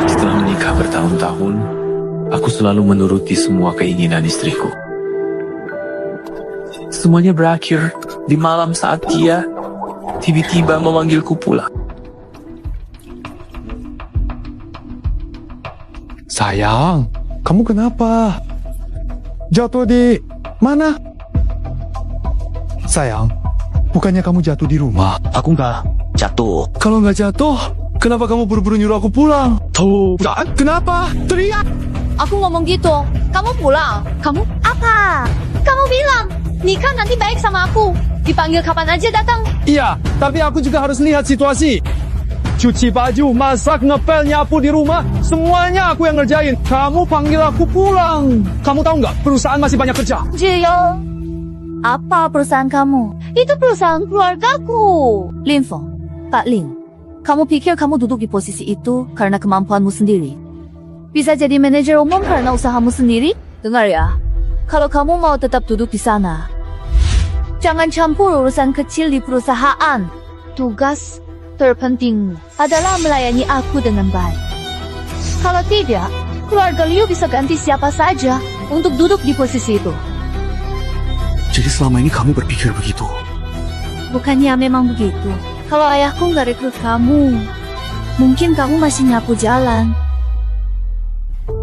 Setelah menikah bertahun-tahun, aku selalu menuruti semua keinginan istriku. Semuanya berakhir di malam saat dia tiba-tiba memanggilku pulang. Sayang, kamu kenapa? Jatuh di mana? Sayang, bukannya kamu jatuh di rumah? Aku nggak jatuh. Kalau nggak jatuh, kenapa kamu buru-buru nyuruh aku pulang? Tuh, Kenapa? Teriak! Aku ngomong gitu. Kamu pulang. Kamu apa? Kamu bilang nikah nanti baik sama aku. Dipanggil kapan aja datang. Iya, tapi aku juga harus lihat situasi. Cuci baju, masak, ngepel, nyapu di rumah, semuanya aku yang ngerjain. Kamu panggil aku pulang. Kamu tahu nggak, perusahaan masih banyak kerja. Jiyo. Apa perusahaan kamu? Itu perusahaan keluargaku. Linfo, Pak Lin. Kamu pikir kamu duduk di posisi itu karena kemampuanmu sendiri? Bisa jadi manajer umum karena usahamu sendiri? Dengar ya, kalau kamu mau tetap duduk di sana, jangan campur urusan kecil di perusahaan. Tugas terpenting adalah melayani aku dengan baik. Kalau tidak, keluarga Liu bisa ganti siapa saja untuk duduk di posisi itu. jadi selama ini kamu berpikir begitu? Bukannya memang begitu. Kalau ayahku nggak rekrut kamu, mungkin kamu masih nyapu jalan.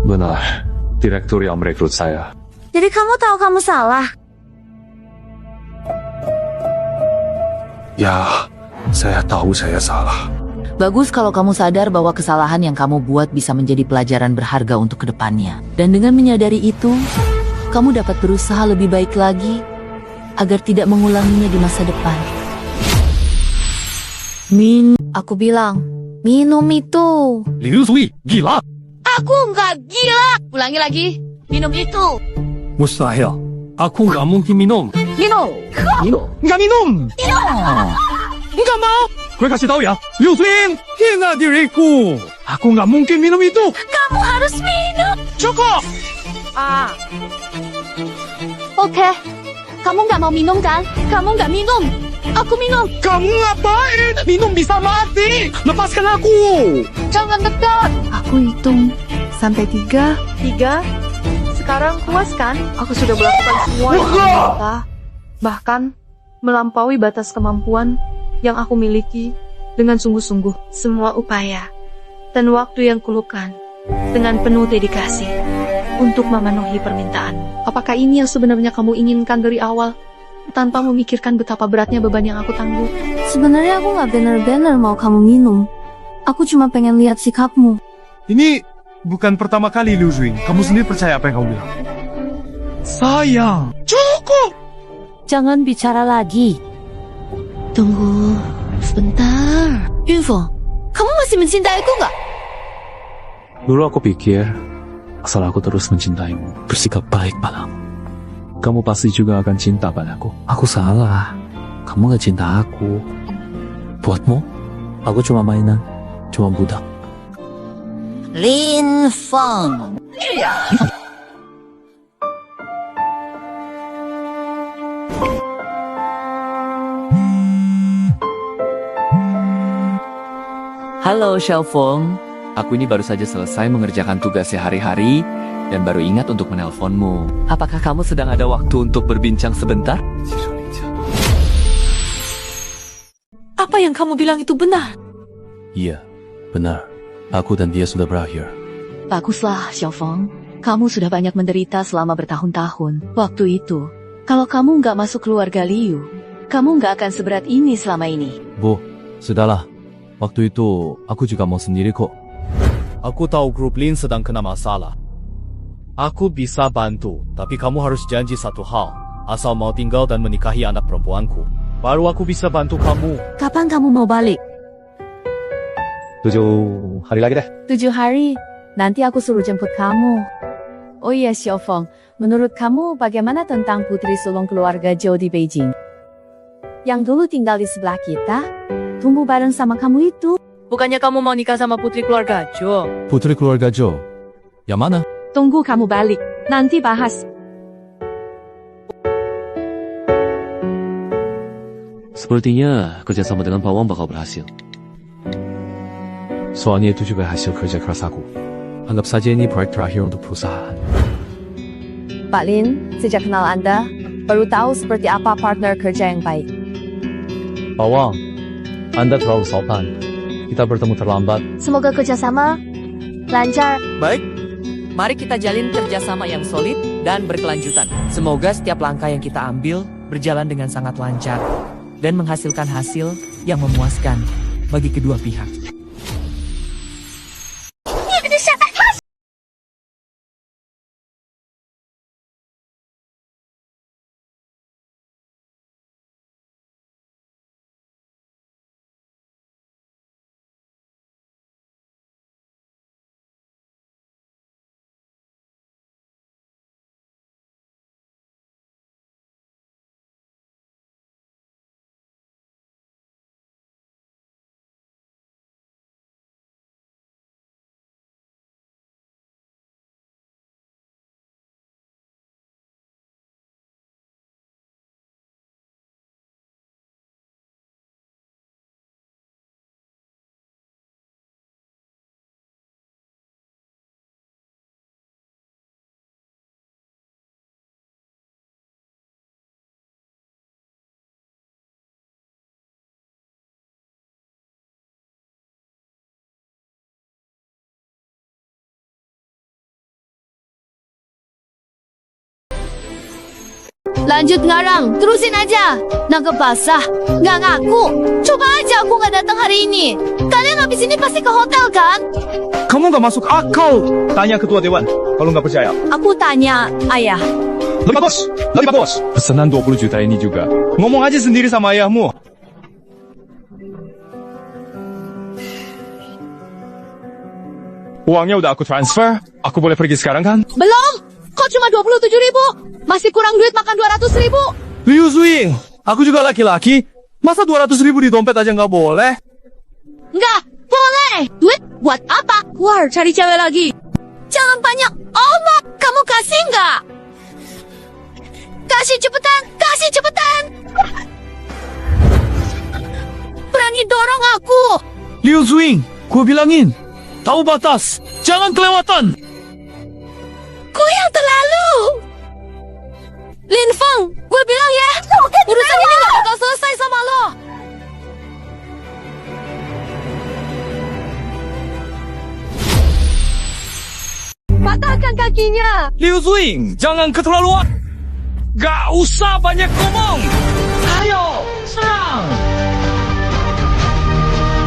Benar, direktur yang merekrut saya. Jadi kamu tahu kamu salah. Ya, saya tahu saya salah. Bagus kalau kamu sadar bahwa kesalahan yang kamu buat bisa menjadi pelajaran berharga untuk kedepannya. Dan dengan menyadari itu, kamu dapat berusaha lebih baik lagi agar tidak mengulanginya di masa depan. Aku bilang, minum itu. Liu Sui, gila! Aku nggak gila. Ulangi lagi, minum itu. Mustahil. Aku nggak mungkin minum. Minum. Nggak minum! Nggak mau! Gue kasih tahu ya, Liu Sui, hina diriku. Aku nggak mungkin minum itu. Kamu harus minum. Cukup! Oke. Kamu nggak mau minum kan? Kamu nggak minum. Aku minum. Kamu ngapain? Minum bisa mati. Lepaskan aku. Jangan dekat. Aku hitung sampai 3. 3. Sekarang puas kan? Aku sudah melakukan semua yang aku minta. Bahkan melampaui batas kemampuan yang aku miliki dengan sungguh-sungguh. Semua upaya dan waktu yang kulukan dengan penuh dedikasi untuk memenuhi permintaanmu. Apakah ini yang sebenarnya kamu inginkan dari awal? Tanpa memikirkan betapa beratnya beban yang aku tangguh. Sebenarnya aku nggak bener-bener mau kamu minum. Aku cuma pengen lihat sikapmu. Ini bukan pertama kali, Liu Sui. Kamu sendiri percaya apa yang kamu bilang? Sayang, cukup! Jangan bicara lagi. Tunggu sebentar. Yunfo, kamu masih mencintaiku nggak? Dulu aku pikir, asal aku terus mencintaimu, bersikap baik padamu, kamu pasti juga akan cinta padaku. Aku salah. Kamu gak cinta aku. Buatmu, aku cuma mainan, cuma budak. Lin Feng. Halo Xiaofeng. Aku ini baru saja selesai mengerjakan tugas sehari-hari dan baru ingat untuk menelponmu. Apakah kamu sedang ada waktu untuk berbincang sebentar? Apa yang kamu bilang itu benar? Iya, benar. Aku dan dia sudah berakhir. Baguslah, Xiaofeng. Kamu sudah banyak menderita selama bertahun-tahun. Waktu itu, kalau kamu nggak masuk keluarga Liu, kamu nggak akan seberat ini selama ini. Bu, sudahlah. Waktu itu, aku juga mau sendiri kok. Aku tahu grup Lin sedang kena masalah. Aku bisa bantu, tapi kamu harus janji satu hal. Asal mau tinggal dan menikahi anak perempuanku, baru aku bisa bantu kamu. Kapan kamu mau balik? 7 hari lagi deh. 7 hari. Nanti aku suruh jemput kamu. Oh iya, Xiaofeng. Menurut kamu bagaimana tentang putri sulung keluarga Zhou di Beijing? Yang dulu tinggal di sebelah kita, tumbuh bareng sama kamu itu. Bukannya kamu mau nikah sama putri keluarga Zhou? Putri keluarga Zhou. Yang mana? Tunggu kamu balik. Nanti bahas. Sepertinya kerjasama dengan Pak Wang bakal berhasil. Soalnya itu juga hasil kerja keras aku. Anggap saja ini proyek terakhir untuk perusahaan. Pak Lin, sejak kenal Anda, baru tahu seperti apa partner kerja yang baik. Pak Wang, Anda terlalu sopan. Kita bertemu terlambat. Semoga kerjasama lancar. Baik, mari kita jalin kerjasama yang solid dan berkelanjutan. Semoga setiap langkah yang kita ambil berjalan dengan sangat lancar dan menghasilkan hasil yang memuaskan bagi kedua pihak. Lanjut ngarang, terusin aja. Nangkep basah, nggak ngaku. Coba aja aku nggak datang hari ini. Kalian habis ini pasti ke hotel kan? Kamu nggak masuk akal. Tanya ketua dewan, kalau nggak percaya. Aku tanya, ayah. Lebih bos, lebih bos. Pesanan 20 juta ini juga. Ngomong aja sendiri sama ayahmu. Uangnya udah aku transfer. Aku boleh pergi sekarang kan? Belum. Kok cuma 27.000? Masih kurang duit makan 200.000. Liu Zwing, aku juga laki-laki. Masa 200.000 di dompet aja nggak boleh? Nggak boleh. Duit buat apa? Keluar cari cewek lagi. Jangan banyak omong. Kamu kasih nggak? Kasih cepetan, kasih cepetan. Berani dorong aku. Liu Zwing, gue bilangin. Tahu batas, jangan kelewatan. Kau yang terlalu. Lin Feng, gue bilang ya, urusan ini gak bakal selesai sama lo. Patahkan kakinya. Liu Zwing, jangan keterlaluan. Gak usah banyak ngomong. Ayo, serang.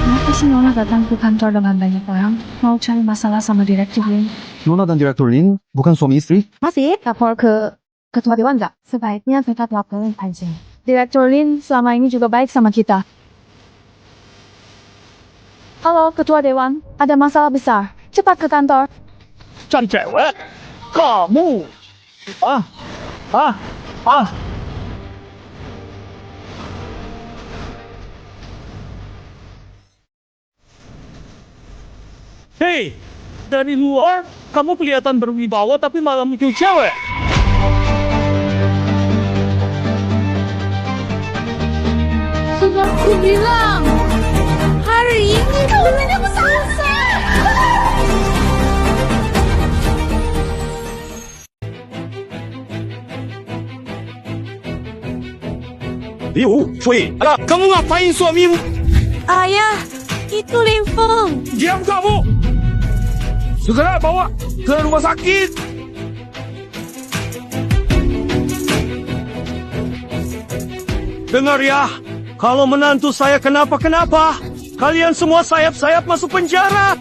Kenapa sih Nona datang ke kantor dengan banyak orang? Mau cari masalah sama Direktur Lin? Nona dan Direktur Lin bukan suami istri? Masih lapor ke Ketua Dewan nggak? Sebaiknya kita laporin aja. Direktur Lin selama ini juga baik sama kita. Halo Ketua Dewan, ada masalah besar. Cepat ke kantor. Cari cewek? Kamu? Hei, dari luar kamu kelihatan berwibawa tapi malah muncul cewek. Sudah aku bilang, hari ini kau tidak selesai. Liu Zwing, kamu ngapain suamimu? Ayah, itu Lin Feng. Diam kamu! Segera bawa ke rumah sakit. Dengar ya, kalau menantu saya kenapa-kenapa, kalian semua sayap-sayap masuk penjara.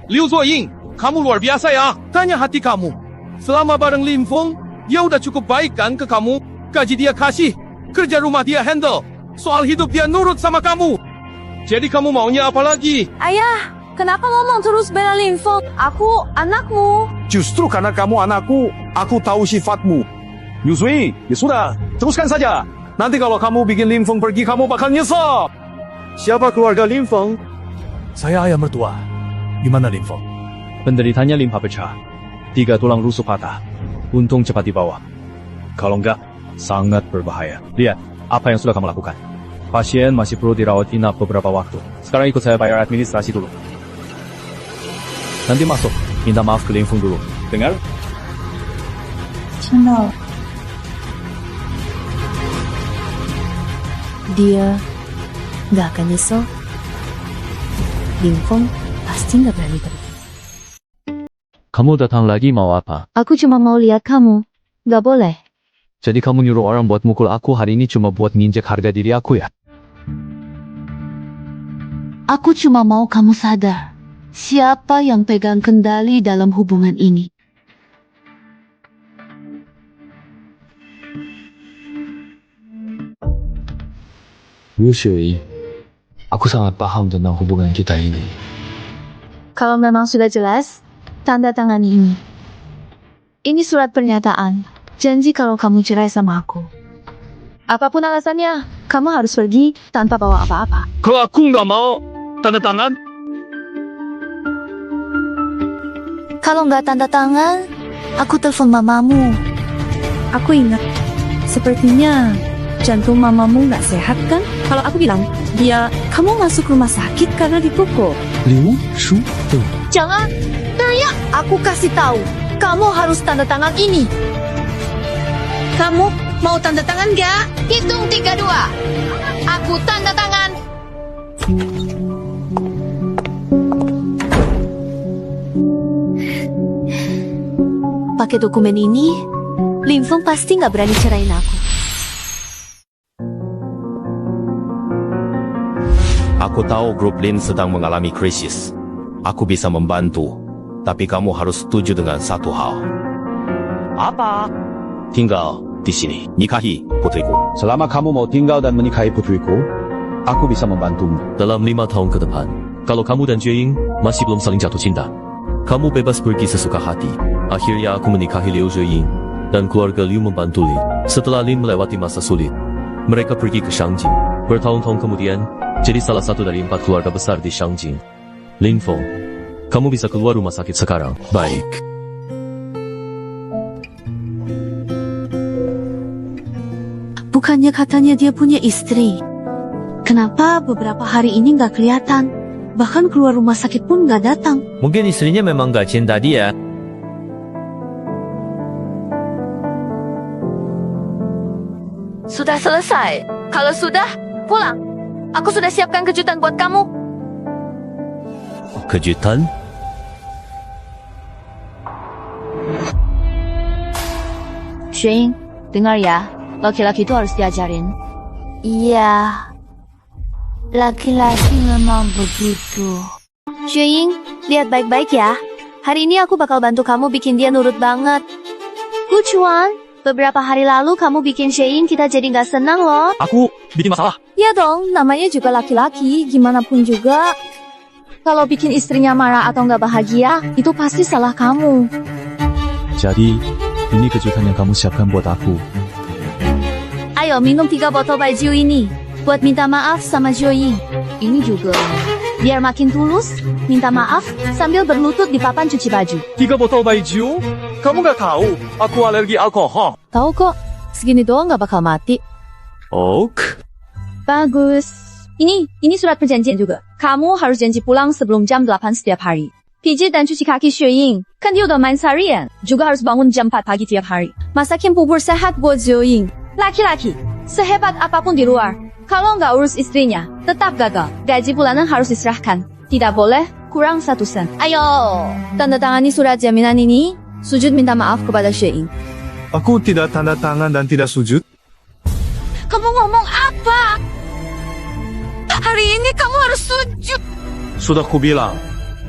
Liu Zuoying, kamu luar biasa ya. Tanya hati kamu. Selama bareng Lin Feng, dia udah cukup baik kan ke kamu? Gaji dia kasih, kerja rumah dia handle, soal hidup dia nurut sama kamu. Jadi kamu maunya apa lagi? Ayah, kenapa ngomong terus bela Lin Feng? Aku anakmu. Justru karena kamu anakku, aku tahu sifatmu. Liu Zui, ya sudah, teruskan saja. Nanti kalau kamu bikin Lin Feng pergi, kamu bakal nyesel. Siapa keluarga Lin Feng? Saya ayah mertua. Gimana Lin Feng? Penderitanya limpa pecah. 3 tulang rusuk patah. Untung cepat dibawa. Kalau enggak, sangat berbahaya. Lihat, apa yang sudah kamu lakukan. Pasien masih perlu dirawat inap beberapa waktu. Sekarang ikut saya bayar administrasi dulu. Nanti masuk, minta maaf ke Linfeng dulu. Dengar? 听到了。 Dia nggak akan nyesel. Linfeng pasti nggak berani pergi. Kamu datang lagi mau apa? Aku cuma mau lihat kamu. Nggak boleh. Jadi kamu nyuruh orang buat mukul aku hari ini cuma buat nginjek harga diri aku ya? Aku cuma mau kamu sadar, siapa yang pegang kendali dalam hubungan ini. Liu Xueyi, aku sangat paham tentang hubungan kita ini. Kalau memang sudah jelas, tanda tangani ini. Ini surat pernyataan. Janji kalau kamu cerai sama aku. Apapun alasannya, kamu harus pergi tanpa bawa apa-apa. Kalau aku nggak mau tanda tangan, Kalau nggak tanda tangan, aku telepon mamamu. Aku ingat, sepertinya jantung mamamu nggak sehat kan? Kalau aku bilang, kamu masuk rumah sakit karena dipukul. Liu Shu De. Jangan teriak. Aku kasih tahu. Kamu harus tanda tangan ini. Kamu mau tanda tangan nggak? Hitung 3, 2. Aku tanda tangan. Pakai dokumen ini, Linfeng pasti nggak berani cerain aku. aku tahu grup Lin sedang mengalami krisis. Aku bisa membantu, tapi kamu harus setuju dengan satu hal. Apa? Tinggal di sini, nikahi putriku. Selama kamu mau tinggal dan menikahi putriku, aku bisa membantumu. Dalam 5 tahun ke depan, kalau kamu dan Jue masih belum saling jatuh cinta, kamu bebas pergi sesuka hati. Akhirnya aku menikahi Liu Jue dan keluarga Liu membantu Lin. Setelah Lin melewati masa sulit, mereka pergi ke Shangjing. Bertahun-tahun kemudian, jadi salah satu dari 4 keluarga besar di Shangjing. Linfeng, kamu bisa keluar rumah sakit sekarang. Baik. Bukannya katanya dia punya istri. Kenapa beberapa hari ini nggak kelihatan? Bahkan keluar rumah sakit pun nggak datang. Mungkin istrinya memang gak cinta dia. Sudah selesai. Kalau sudah, pulang. Aku sudah siapkan kejutan buat kamu. Kejutan? Xueying, dengar ya. Laki-laki itu harus diajarin. Iya. Laki-laki memang begitu. Xueying, lihat baik-baik ya. Hari ini aku bakal bantu kamu bikin dia nurut banget. Guchuan, beberapa hari lalu kamu bikin Xueying kita jadi nggak senang loh. Aku bikin masalah. Ya dong, namanya juga laki-laki, gimana pun juga. Kalau bikin istrinya marah atau nggak bahagia, itu pasti salah kamu. Jadi, ini kejutan yang kamu siapkan buat aku. Ayo minum 3 botol baju ini. Buat minta maaf sama Joey. Ini juga. Biar makin tulus, minta maaf sambil berlutut di papan cuci baju. 3 botol baju? Kamu nggak tahu, aku alergi alkohol. Tahu kok, segini doang nggak bakal mati. Ok. Bagus. Ini surat perjanjian juga. Kamu harus janji pulang sebelum jam 8 setiap hari. Pijit dan cuci kaki Xueying, kan dia udah main seharian. Juga harus bangun jam 4 pagi tiap hari. Masakin bubur sehat buat Xueying. Laki-laki, sehebat apapun di luar, kalau nggak urus istrinya, tetap gagal. Gaji bulanan harus diserahkan. Tidak boleh kurang 1 sen. Ayo, tanda tangani surat jaminan ini. Sujud minta maaf kepada Xueying. Aku tidak tanda tangan dan tidak sujud. Kamu ngomong apa? Hari ini kamu harus sujud. Sudah kubilang,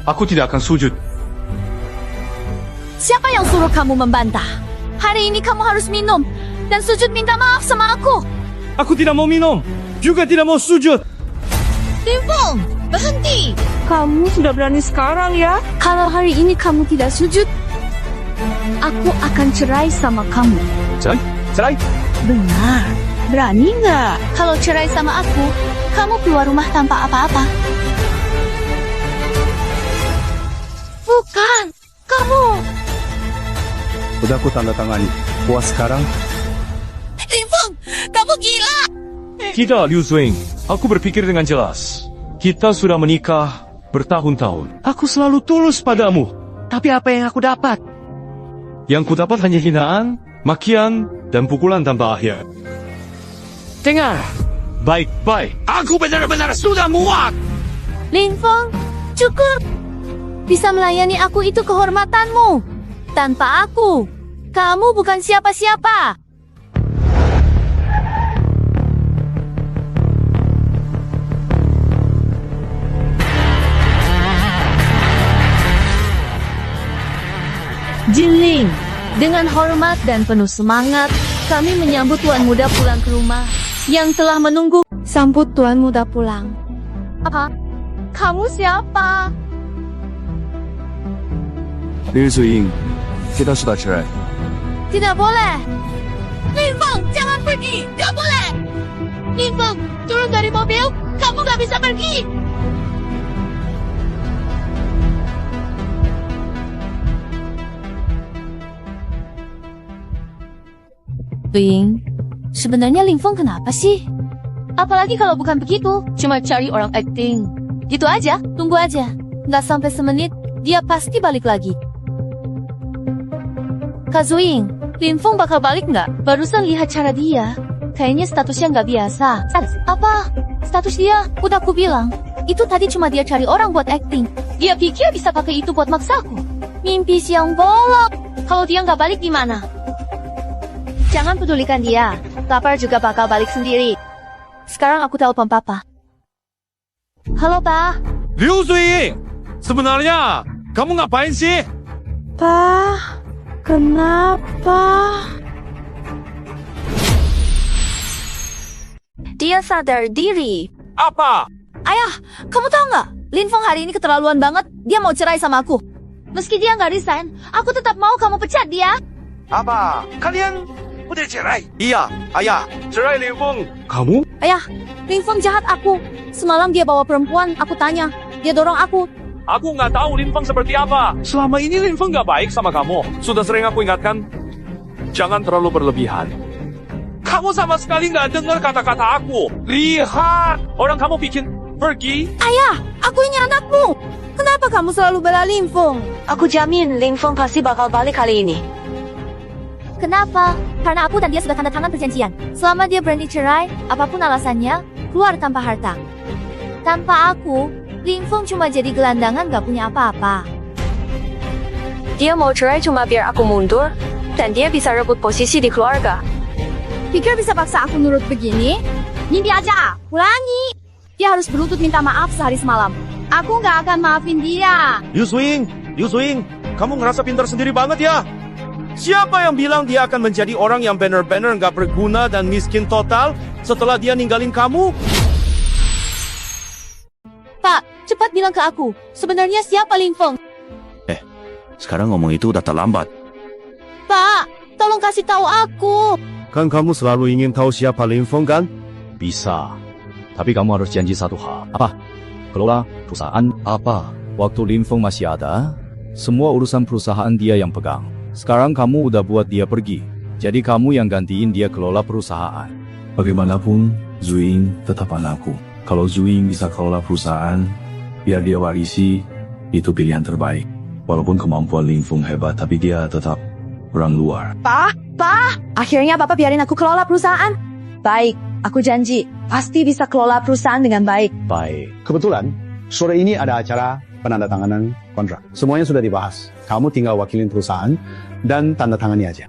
aku tidak akan sujud. Siapa yang suruh kamu membantah? Hari ini kamu harus minum dan sujud minta maaf sama aku. Aku tidak mau minum, juga tidak mau sujud. Linfeng, berhenti. Kamu sudah berani sekarang ya? Kalau hari ini kamu tidak sujud, aku akan cerai sama kamu. Cerai? Benar. Berani nggak? Kalau cerai sama aku, kamu keluar rumah tanpa apa-apa. Bukan, kamu. Udah aku tanda tangani. Puas sekarang? Linfeng, kamu gila. Tidak, Liu Zuing. Aku berpikir dengan jelas. Kita sudah menikah bertahun-tahun. Aku selalu tulus padamu. Tapi apa yang aku dapat? Yang ku dapat hanya hinaan, makian, dan pukulan tanpa akhir. Dengar. Baik-baik. Aku benar-benar sudah muak. Lin Feng, cukup. Bisa melayani aku itu kehormatanmu. Tanpa aku, kamu bukan siapa-siapa. Jinling, dengan hormat dan penuh semangat, kami menyambut tuan muda pulang ke rumah yang telah menunggu. Sambut tuan muda pulang. Apa? Kamu siapa? Liu Zuing, kita sudah cerai. Tidak boleh. Lin Feng, jangan pergi. Tidak boleh. Lin Feng, turun dari mobil. Kamu gak bisa pergi. Bing, sebenarnya Lin Feng kenapa sih? Apalagi kalau bukan begitu, cuma cari orang acting. Gitu aja, tunggu aja. Nggak sampai semenit, dia pasti balik lagi. Kak Zuing, Lin Feng bakal balik nggak? Barusan lihat cara dia, kayaknya statusnya nggak biasa. Apa? Status dia? Udah aku bilang, itu tadi cuma dia cari orang buat acting. Dia pikir bisa pakai itu buat maksaku. Mimpi siang bolong. Kalau dia nggak balik gimana? Jangan pedulikan dia. Lapar juga bakal balik sendiri. Sekarang aku telepon Papa. Halo, Pa. Liu Zuing, sebenarnya kamu ngapain sih? Pa, kenapa? Dia sadar diri. Apa? Ayah, kamu tahu nggak? Lin Feng hari ini keterlaluan banget. Dia mau cerai sama aku. Meski dia nggak resign, aku tetap mau kamu pecat dia. Apa? Kalian udah cerai? Iya, ayah. Cerai Lin Feng. Kamu? Ayah, Lin Feng jahat aku. Semalam dia bawa perempuan, aku tanya. Dia dorong aku. Aku nggak tahu Lin Feng seperti apa. Selama ini Lin Feng nggak baik sama kamu. Sudah sering aku ingatkan, jangan terlalu berlebihan. Kamu sama sekali nggak dengar kata-kata aku. Lihat, orang kamu bikin pergi. Ayah, aku ini anakmu. Kenapa kamu selalu bela Lin Feng? Aku jamin Lin Feng pasti bakal balik kali ini. Kenapa? Karena aku dan dia sudah tanda tangan perjanjian. Selama dia berani cerai, apapun alasannya, keluar tanpa harta. Tanpa aku, Lin Feng cuma jadi gelandangan gak punya apa-apa. Dia mau cerai cuma biar aku mundur, dan dia bisa rebut posisi di keluarga. Pikir bisa paksa aku nurut begini? Mimpi aja, ulangi. Dia harus berlutut minta maaf sehari semalam. Aku gak akan maafin dia. Liu Zuing, kamu ngerasa pintar sendiri banget ya? Siapa yang bilang dia akan menjadi orang yang benar-benar nggak berguna dan miskin total setelah dia ninggalin kamu? Pak, cepat bilang ke aku, sebenarnya siapa Lin Feng? Sekarang ngomong itu udah terlambat. Pak, tolong kasih tahu aku. Kan kamu selalu ingin tahu siapa Lin Feng kan? Bisa, tapi kamu harus janji satu hal. Apa? Kelola perusahaan. Apa? Waktu Lin Feng masih ada, semua urusan perusahaan dia yang pegang. Sekarang kamu udah buat dia pergi, jadi kamu yang gantiin dia kelola perusahaan. Bagaimanapun, Zuing tetap anakku. Kalau Zuing bisa kelola perusahaan, biar dia warisi, itu pilihan terbaik. Walaupun kemampuan Lin Feng hebat, tapi dia tetap orang luar. Pa, akhirnya Papa biarin aku kelola perusahaan. Baik, aku janji, pasti bisa kelola perusahaan dengan baik. Baik. Kebetulan, sore ini ada acara penandatanganan kontrak. Semuanya sudah dibahas. Kamu tinggal wakilin perusahaan dan tanda tangani aja.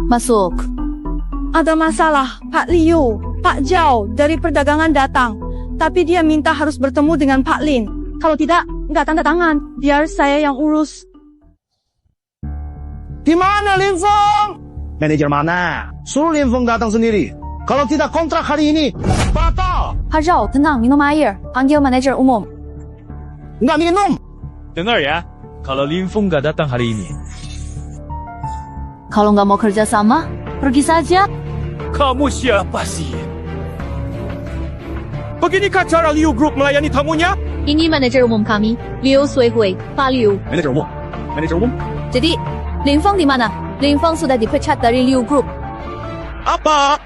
Masuk. Ada masalah, Pak Liu. Pak Zhao dari perdagangan datang. Tapi dia minta harus bertemu dengan Pak Lin. Kalau tidak, nggak tanda tangan. Biar saya yang urus. Di mana Lin Feng? Manajer mana? Suruh Lin Feng datang sendiri. Kalau tidak kontrak hari ini, batal. Pak Zhao, tenang, minum air. Panggil manajer umum. Nggak minum. Dengar ya, kalau Lin Feng nggak datang hari ini. Kalau nggak mau kerja sama, pergi saja. Kamu siapa sih? Beginikah cara Liu Group melayani tamunya? Ini manajer umum kami, Liu Suihui, Pak Liu. Manajer umum. Jadi, Lin Feng di mana? Lin Feng sudah dipecat dari Liu Group. Apa?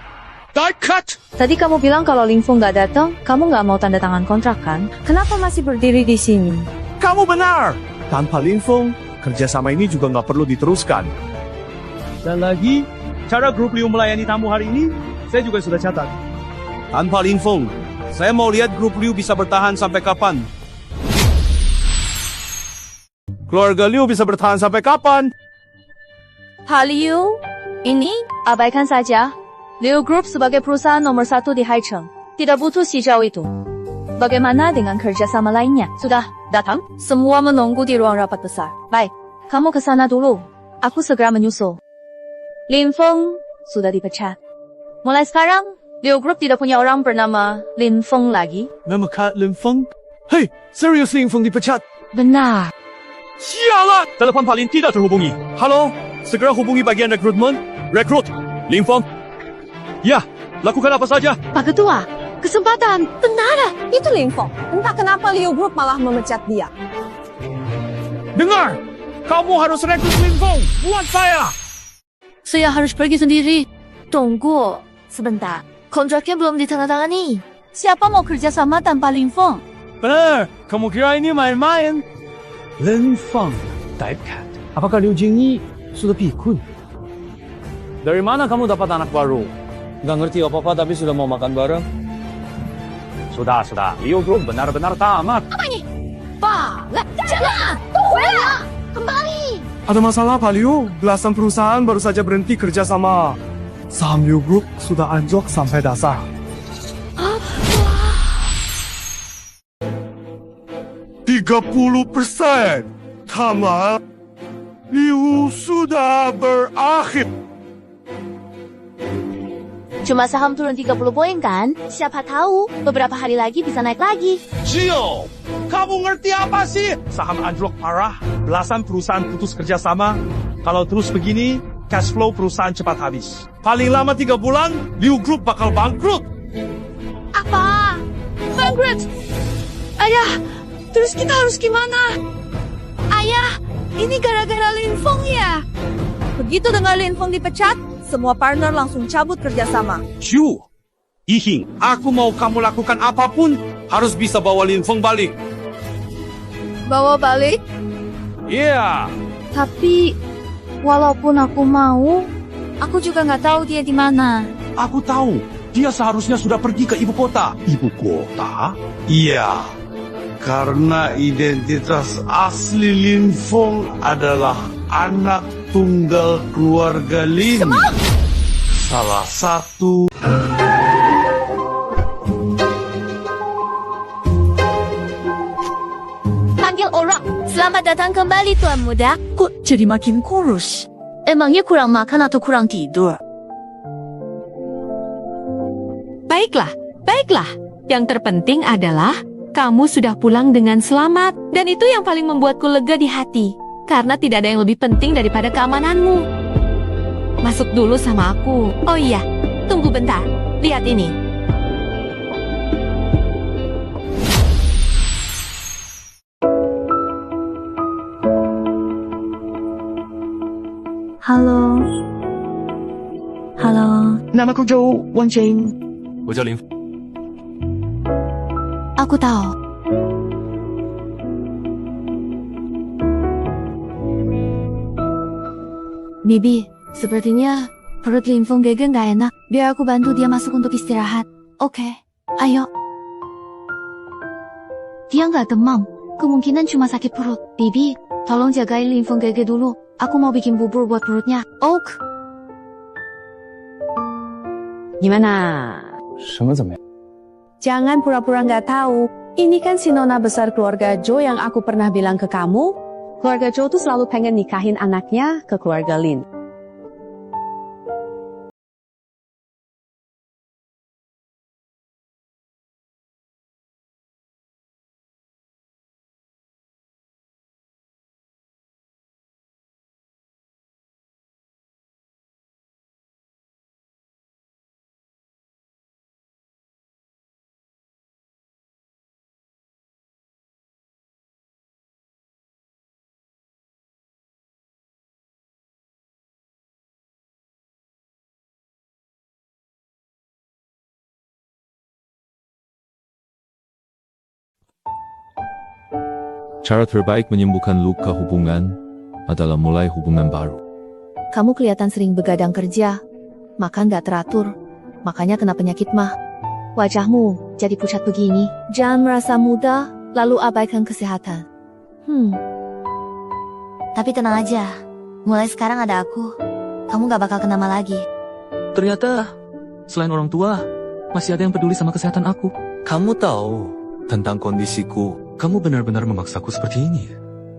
Die cut? Tadi kamu bilang kalau Lin Feng nggak datang, kamu nggak mau tanda tangan kontrak kan? Kenapa masih berdiri di sini? Kamu benar. Tanpa Lin Feng, kerjasama ini juga nggak perlu diteruskan. Dan lagi, cara grup Liu melayani tamu hari ini, saya juga sudah catat. Tanpa Lin Feng, saya mau lihat grup Liu bisa bertahan sampai kapan. Keluarga Liu bisa bertahan sampai kapan? Pak Liu, ini Abaikan saja. Liu Group sebagai perusahaan nomor 1 di Haicheng, tidak butuh hijau itu. Bagaimana dengan kerjasama lainnya? Sudah datang? semua menunggu di ruang rapat besar. Baik, kamu ke sana dulu. Aku segera menyusul. Lin Feng sudah dipecat. Mulai sekarang, Liu Group tidak punya orang bernama Lin Feng lagi. Nama Kak Lin Feng? Hei, serius Lin Feng dipecat? Benar. Sialan! Telepon Pak Lin tidak terhubungi. Halo, segera hubungi bagian rekrutmen. Rekrut, Lin Feng. Ya, lakukan apa saja. Pak Ketua, kesempatan. Benar, Itu Lin Feng. Entah kenapa Liu Group malah memecat dia. Dengar! Kamu harus rekrut Lin Feng buat saya! saya harus pergi sendiri. Tunggu, sebentar. Kontraknya belum ditandatangani. Siapa mau kerja sama tanpa Lin Feng? Benar, kamu kira ini main-main? Lin Feng, typecat. Apakah Liu Jingyi sudah pikun? Dari mana kamu dapat anak baru? Gak ngerti apa-apa tapi sudah mau makan bareng? Sudah. Liu Group benar-benar tamat. Apa ini? Pak, jangan! Tunggulah! Kembali! Ada masalah Pak Liu? Belasan perusahaan baru saja berhenti kerjasama. Saham Liu Group sudah anjlok sampai dasar. 30%. Tamat. Liu sudah berakhir. Cuma saham turun 30 poin kan? Siapa tahu, beberapa hari lagi bisa naik lagi. Gio, kamu ngerti apa sih? Saham anjlok parah, belasan perusahaan putus kerjasama. Kalau terus begini, cash flow perusahaan cepat habis. Paling lama 3 bulan, Liu Group bakal bangkrut. Apa? Bangkrut! Ayah, terus kita harus gimana? Ayah, ini gara-gara Lin Feng ya? Begitu dengar Lin Feng dipecat, semua partner langsung cabut kerjasama. Chu, Yihing, aku mau kamu lakukan apapun, harus bisa bawa Lin Feng balik. Bawa balik? Iya. Tapi, walaupun aku mau, aku juga nggak tahu dia di mana. Aku tahu, dia seharusnya sudah pergi ke ibu kota. Ibu kota? Iya. Karena identitas asli Lin Feng adalah anak tunggal keluarga Lin. Salah satu. Panggil orang. Selamat datang kembali Tuan Muda. Kok jadi makin kurus? Emangnya kurang makan atau kurang tidur? Baiklah. Yang terpenting adalah kamu sudah pulang dengan selamat. Dan itu yang paling membuatku lega di hati. Karena tidak ada yang lebih penting daripada keamananmu. Masuk dulu sama aku. Oh iya, tunggu bentar. Lihat ini. Halo. Namaku Zhou Wanjing. 我叫林。 Aku tahu. Bibi, sepertinya perut Lin Feng Gege nggak enak. Biar aku bantu dia masuk untuk istirahat. Oke, ayo. Dia nggak demam. Kemungkinan cuma sakit perut. Bibi, tolong jagain Lin Feng Gege dulu. Aku mau bikin bubur buat perutnya. Ok. Gimana? 什么怎么样？ Jangan pura-pura nggak tahu. Ini kan si nona besar keluarga Joe yang aku pernah bilang ke kamu. Keluarga Joe tuh selalu pengen nikahin anaknya ke keluarga Lin. Cara terbaik menyembuhkan luka hubungan adalah mulai hubungan baru. Kamu kelihatan sering begadang kerja, makan gak teratur, makanya kena penyakit mah. Wajahmu jadi pucat begini. Jangan merasa muda, lalu abaikan kesehatan. Tapi tenang aja, mulai sekarang ada aku. Kamu gak bakal kena mah lagi. Ternyata, selain orang tua, masih ada yang peduli sama kesehatan aku. Kamu tahu tentang kondisiku. Kamu benar-benar memaksaku seperti ini.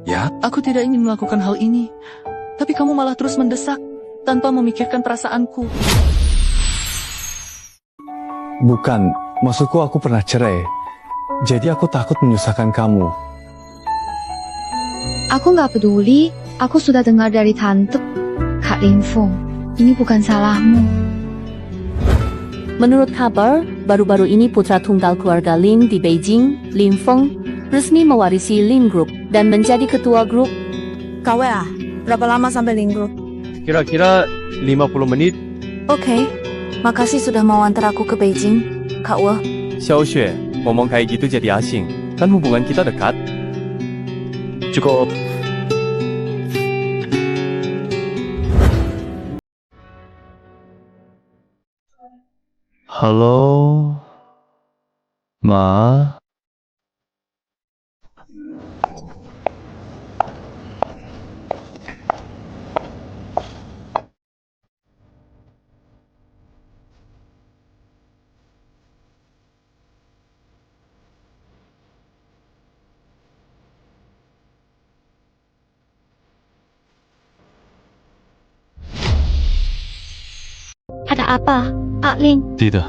Ya, aku tidak ingin melakukan hal ini. Tapi kamu malah terus mendesak, tanpa memikirkan perasaanku. Bukan, maksudku aku pernah cerai. Jadi aku takut menyusahkan kamu. Aku nggak peduli, aku sudah dengar dari tante. Kak Linfeng, ini bukan salahmu. Menurut kabar, baru-baru ini putra tunggal keluarga Lin di Beijing, Linfeng, resmi mewarisi Lin Group dan menjadi ketua grup. Kau berapa lama sampai Lin Group? Kira-kira 50 menit. Oke, makasih sudah mau antar aku ke Beijing, Kak Wei. Xiaoxue, ngomong kayak gitu jadi asing. Kan hubungan kita dekat. Cukup. Halo, Ma. Ada apa, Pak Lin? Tidak,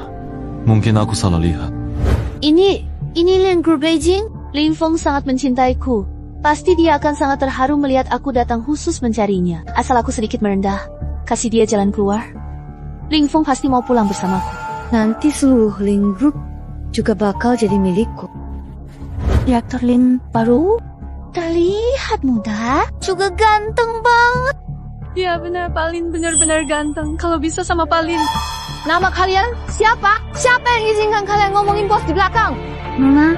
mungkin aku salah lihat. Ini Lin Group Beijing. Linfeng sangat mencintaiku. Pasti dia akan sangat terharu melihat aku datang khusus mencarinya. Asal aku sedikit merendah, kasih dia jalan keluar. Linfeng pasti mau pulang bersamaku. Nanti seluruh Lin Group juga bakal jadi milikku. Direktur Lin baru terlihat muda, juga ganteng banget. Ya benar, Pak Lin benar-benar ganteng. Kalau bisa sama Pak Lin. Nama kalian siapa? Siapa yang izinkan kalian ngomongin bos di belakang? Nona,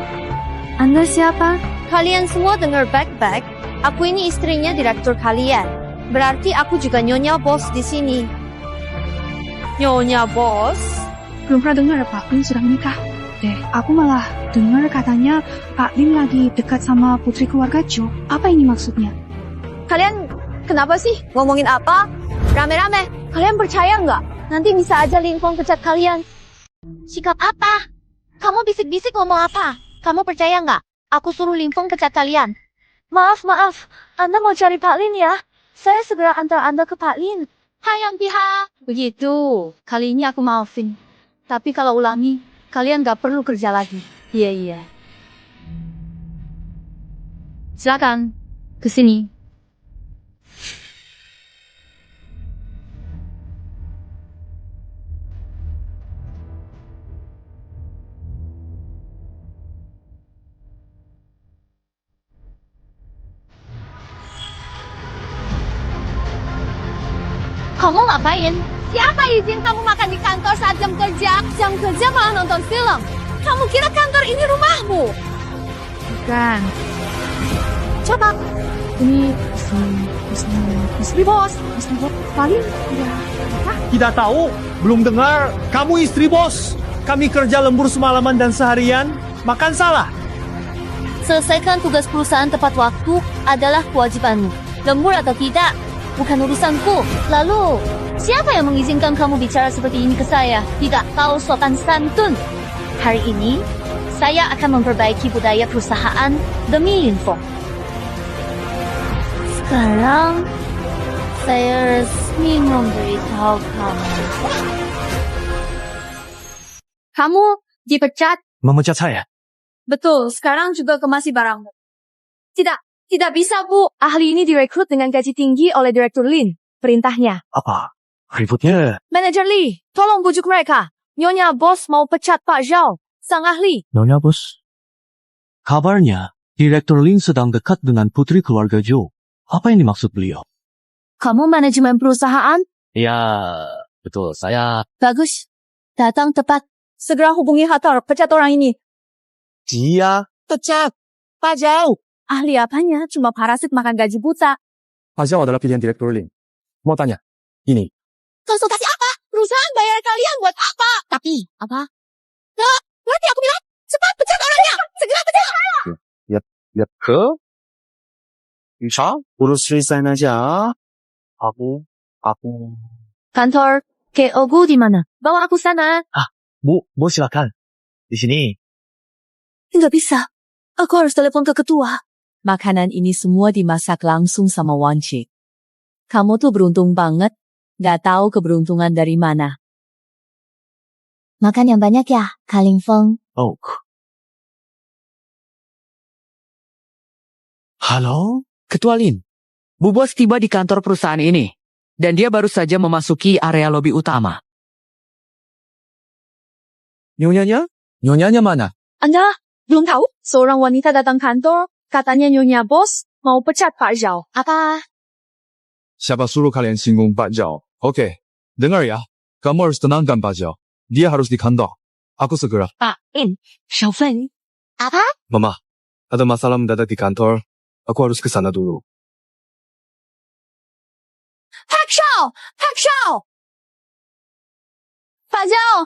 Anda siapa? Kalian semua dengar baik-baik. Aku ini istrinya direktur kalian. Berarti aku juga nyonya bos di sini. Nyonya bos? Belum pernah dengar Pak Lin sudah menikah. Aku malah dengar katanya Pak Lin lagi dekat sama putri keluarga Jo. Apa ini maksudnya? Kalian kenapa sih? Ngomongin apa? Rame-rame. Kalian percaya nggak? Nanti bisa aja Linfeng pecat kalian. Sikap apa? Kamu bisik-bisik ngomong apa? Kamu percaya nggak? Aku suruh Linfeng pecat kalian. Maaf. Anda mau cari Pak Lin ya? Saya segera antar Anda ke Pak Lin. Hayang pihak. Begitu. Kali ini aku maafin. Tapi kalau ulangi, kalian nggak perlu kerja lagi. Iya. Silakan. Kesini. Kamu ngapain? Siapa izin kamu makan di kantor saat jam kerja? Jam kerja malah nonton film. Kamu kira kantor ini rumahmu? Bukan. Coba. Ini istri bos. Istri bos. Pak Lin Tidak tahu, belum dengar. Kamu istri bos. Kami kerja lembur semalaman dan seharian. Makan salah. Selesaikan tugas perusahaan tepat waktu adalah kewajibanmu. Lembur atau tidak, bukan urusanku. Lalu, siapa yang mengizinkan kamu bicara seperti ini ke saya? Tidak tahu sopan santun. Hari ini, saya akan memperbaiki budaya perusahaan demi Linfeng. Sekarang, saya resmi memberitahu kamu. Kamu dipecat? Memecat saya? Betul, sekarang juga kemasi barangmu. Tidak bisa, Bu. Ahli ini direkrut dengan gaji tinggi oleh Direktur Lin. Perintahnya. Apa? Ributnya? Manajer Lee, tolong bujuk mereka. Nyonya Bos mau pecat Pak Zhao, sang ahli. Nyonya Bos, kabarnya Direktur Lin sedang dekat dengan putri keluarga Jo. Apa yang dimaksud beliau? Kamu manajemen perusahaan? Ya, betul. Saya... Bagus. Datang tepat. Segera hubungi Hatar, pecat orang ini. Dia... Pecat. Pak Zhao. Ahli apanya? Cuma parasit makan gaji buta. Pajau adalah pilihan Direktur Lin. Mau tanya, ini. Konsultasi apa? Perusahaan bayar kalian buat apa? Tapi, apa? Nah, ngerti aku bilang? Cepat pecat orangnya! Segera pecat! Ya, ke? Bisa? Urus resign aja. Aku. Kantor KOGU di mana? Bawa aku sana. Bu silakan. Di sini. Nggak bisa. Aku harus telepon ke ketua. Makanan ini semua dimasak langsung sama Wancik. Kamu tuh beruntung banget. Gak tahu keberuntungan dari mana. Makan yang banyak ya, Kaling Feng. Oh. Halo, Ketua Lin. Bu Bos tiba di kantor perusahaan ini. Dan dia baru saja memasuki area lobi utama. Nyonyanya mana? Anda belum tahu? Seorang wanita datang kantor, katanya Nyonya Bos mau pecat Pak Zhao. Apa? Siapa suruh kalian singgung Pak Zhao? Oke, dengar ya. Kamu harus tenangkan Pak Zhao. Dia harus di kantor. Aku segera. Pak In, Xiaofeng. Apa? Mama, ada masalah mendadak di kantor. Aku harus ke sana dulu. Pak Zhao! Pak Zhao,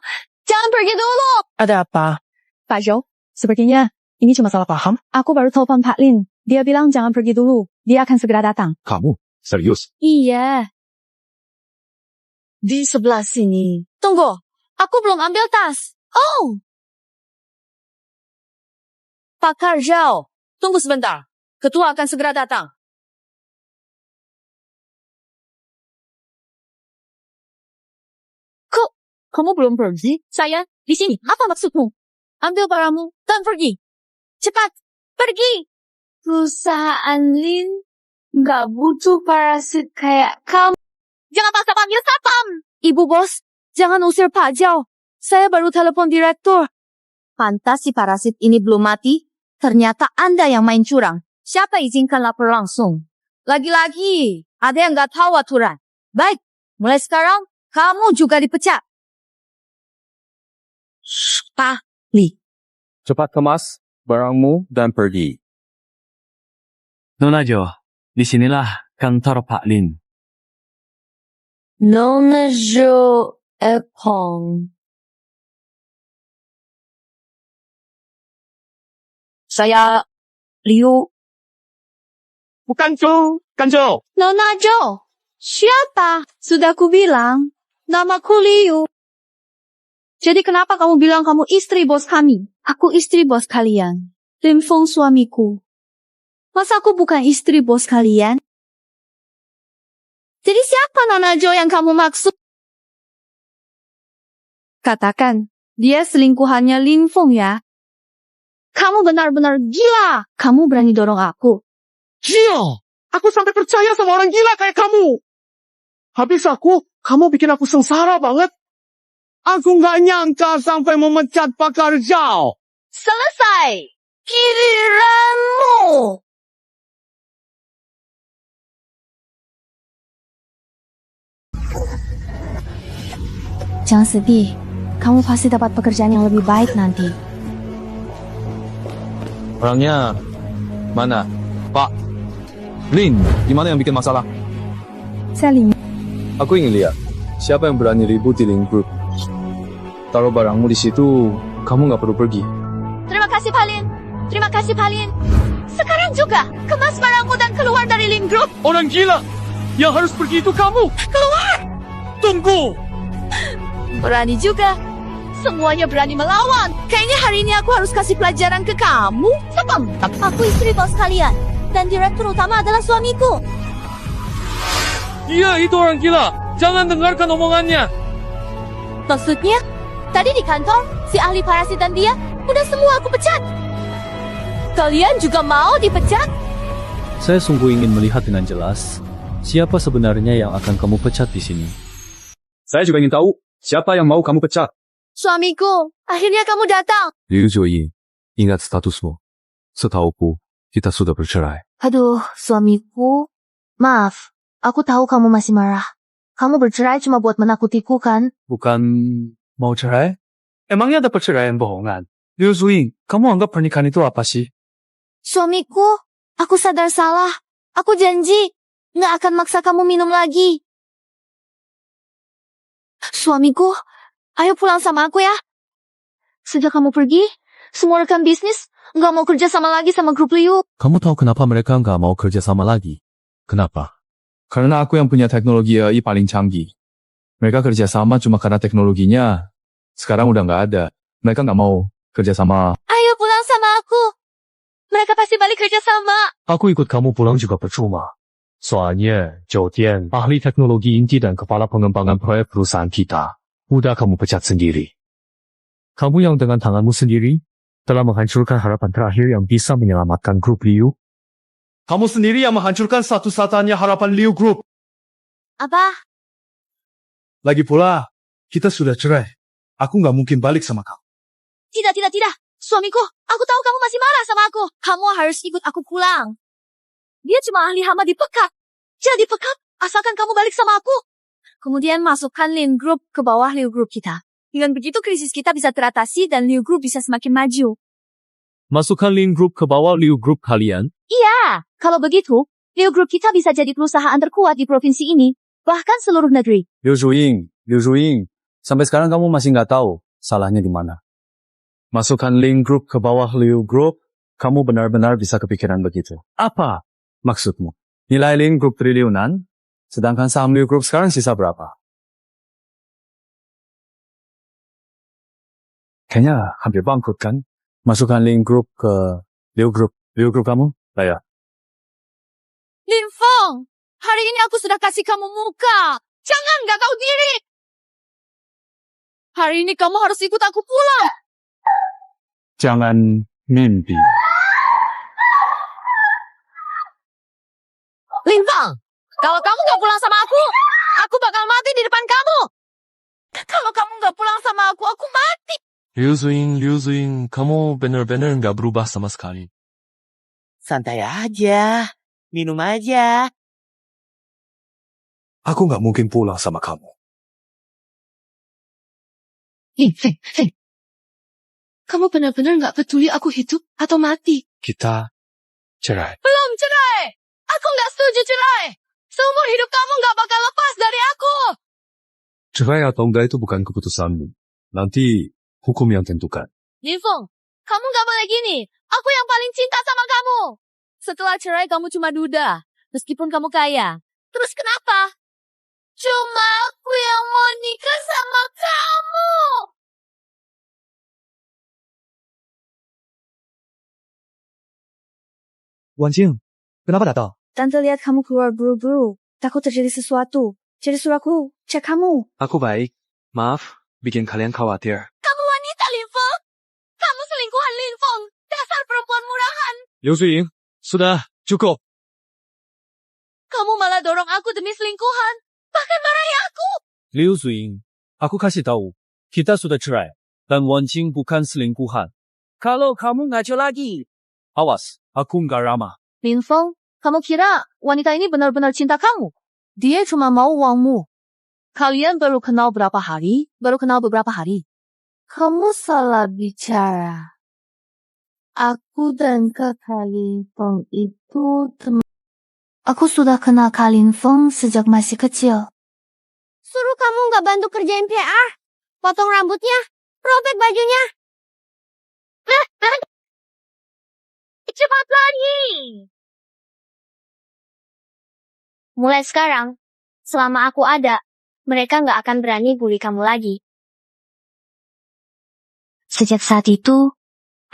jangan pergi dulu! Ada apa? Pak Zhao, sepertinya ini cuma salah paham. Aku baru telepon Pak Lin. Dia bilang jangan pergi dulu. Dia akan segera datang. Kamu? Serius? Iya. Di sebelah sini. Tunggu, aku belum ambil tas. Oh! Pakar Zhao, tunggu sebentar. Ketua akan segera datang. Kamu belum pergi? Saya di sini. Apa maksudmu? Ambil barangmu dan pergi. Cepat, pergi. Perusahaan Lin nggak butuh parasit kayak kamu. Jangan paksa panggil satpam. Ibu Bos, jangan usir Pak Zhao. Saya baru telepon direktur. Pantas si parasit ini belum mati. Ternyata Anda yang main curang. Siapa izinkan lapor langsung? Lagi-lagi, ada yang nggak tahu aturan. Baik, mulai sekarang kamu juga dipecat. Pak Li. Cepat kemas barangmu dan pergi. Nona Jo, disinilah kantor Pak Lin. Nona Jo Epong. Saya Liu. Bukan Jo, kan Jo. Nona Jo, siapa? Sudah kubilang, namaku Liu. Jadi kenapa kamu bilang kamu istri bos kami? Aku istri bos kalian. Lim Feng suamiku. Masa aku bukan istri bos kalian? Jadi siapa Nona Jo yang kamu maksud? Katakan, dia selingkuhannya Lim Feng ya? Kamu benar-benar gila. Kamu berani dorong aku. Gila! Aku sampai percaya sama orang gila kayak kamu. Habis kamu bikin aku sengsara banget. Aku nggak nyangka sampai memecat Pakar Zhao. Selesai. Giliranmu. Jangan sedih. Kamu pasti dapat pekerjaan yang lebih baik nanti. Orangnya mana? Pak Lin, gimana yang bikin masalah? Saya Lin. Aku ingin lihat siapa yang berani ribut di Lin Group. Taruh barangmu di situ, kamu nggak perlu pergi. Terima kasih Pak Lin. Terima kasih Pak Lin. Sekarang juga kemas barangmu dan keluar dari Lin Group. Orang gila yang harus pergi itu kamu. Keluar. Tunggu. Berani juga. Semuanya berani melawan. Kayaknya hari ini aku harus kasih pelajaran ke kamu. Sapam. Aku istri bos kalian. Dan direktur utama adalah suamiku. Dia itu orang gila. Jangan dengarkan omongannya. Maksudnya? Tadi di kantor, si ahli parasit dan dia udah semua aku pecat. Kalian juga mau dipecat? Saya sungguh ingin melihat dengan jelas siapa sebenarnya yang akan kamu pecat di sini. Saya juga ingin tahu siapa yang mau kamu pecat. Suamiku, akhirnya kamu datang. Liu Joyi, ingat statusmu. Setauku, kita sudah bercerai. Aduh, suamiku. Maaf, aku tahu kamu masih marah. Kamu bercerai cuma buat menakutiku kan? Bukan mau cerai? Emangnya ada perceraian bohongan? Liu Zuying, kamu anggap pernikahan itu apa sih? Suamiku, Aku sadar salah. Aku janji, nggak akan maksa kamu minum lagi. Suamiku, ayo pulang sama aku ya. Sejak kamu pergi, semua rekan bisnis nggak mau kerja sama lagi sama grup Liu. Kamu tahu kenapa mereka nggak mau kerja sama lagi? Kenapa? Karena aku yang punya teknologi AI paling canggih. Mereka kerja sama cuma karena teknologinya sekarang udah nggak ada. Mereka nggak mau kerja sama. Ayo pulang sama aku. Mereka pasti balik kerja sama. Aku ikut kamu pulang juga percuma. Soalnya, Jotian, ahli teknologi inti dan kepala pengembangan proyek perusahaan kita, udah kamu pecat sendiri. Kamu yang dengan tanganmu sendiri telah menghancurkan harapan terakhir yang bisa menyelamatkan grup Liu. Kamu sendiri yang menghancurkan satu-satunya harapan Liu Group. Apa? Lagi pula, kita sudah cerai. Aku nggak mungkin balik sama kamu. Tidak. Suamiku, aku tahu kamu masih marah sama aku. Kamu harus ikut aku pulang. Dia cuma ahli hama di pekat. Jadi pekat, asalkan kamu balik sama aku. Kemudian masukkan Lin Group ke bawah Liu Group kita. Dengan begitu krisis kita bisa teratasi dan Liu Group bisa semakin maju. Masukkan Lin Group ke bawah Liu Group kalian? Iya, kalau begitu, Liu Group kita bisa jadi perusahaan terkuat di provinsi ini, bahkan seluruh negeri. Liu Zhuying, sampai sekarang kamu masih nggak tahu salahnya di mana. Masukkan Lin Group ke bawah Liu Group, kamu benar-benar bisa kepikiran begitu. Apa maksudmu? Nilai Lin Group triliunan, sedangkan saham Liu Group sekarang sisa berapa? Kayaknya hampir bangkrut kan? Masukkan Lin Group ke Liu Group. Liu Group kamu, Raya. Lin Feng, hari ini aku sudah kasih kamu muka. Jangan nggak tahu diri. Hari ini kamu harus ikut aku pulang. Jangan mimpi. Lin Feng, kalau kamu nggak pulang sama aku bakal mati di depan kamu. Kalau kamu nggak pulang sama aku mati. Liu Zhuying, kamu benar-benar nggak berubah sama sekali. Santai aja. Minum aja. Aku nggak mungkin pulang sama kamu. Kamu benar-benar nggak peduli aku hidup atau mati. Kita cerai. Belum cerai. Aku nggak setuju cerai. Seumur hidup kamu nggak bakal lepas dari aku. Cerai atau enggak itu bukan keputusanmu. Nanti hukum yang tentukan. Lin Feng, kamu nggak boleh gini. Aku yang paling cinta sama kamu. Setelah cerai kamu cuma duda, meskipun kamu kaya. Terus kenapa? Cuma aku yang mau nikah sama kamu. Wanjing, kenapa datang? Tante lihat kamu keluar buru-buru. Takut terjadi sesuatu. Jadi suruh aku cek kamu. Aku baik. Maaf, bikin kalian khawatir. Kamu wanita, Lin Feng. Kamu selingkuhan, Lin Feng. Dasar perempuan murahan. Liu Zhuying, sudah, cukup. Kamu malah dorong aku demi selingkuhan. Bahkan marahi aku. Liu Zhuying, aku kasih tahu, kita sudah cerai. Dan Wanjing bukan selingkuhan. Kalau kamu ngaco lagi. Awas, aku nggak ramah. Lin Feng, kamu kira wanita ini benar-benar cinta kamu? Dia cuma mau uangmu. Kalian baru kenal beberapa hari. Kamu salah bicara. Aku dan Kakak Lin Feng itu teman. Aku sudah kenal Kak Lin Feng sejak masih kecil. Suruh kamu nggak bantu kerjain PR. Potong rambutnya, robek bajunya. Cepat lagi. Mulai sekarang, selama aku ada, mereka nggak akan berani bully kamu lagi. Sejak saat itu,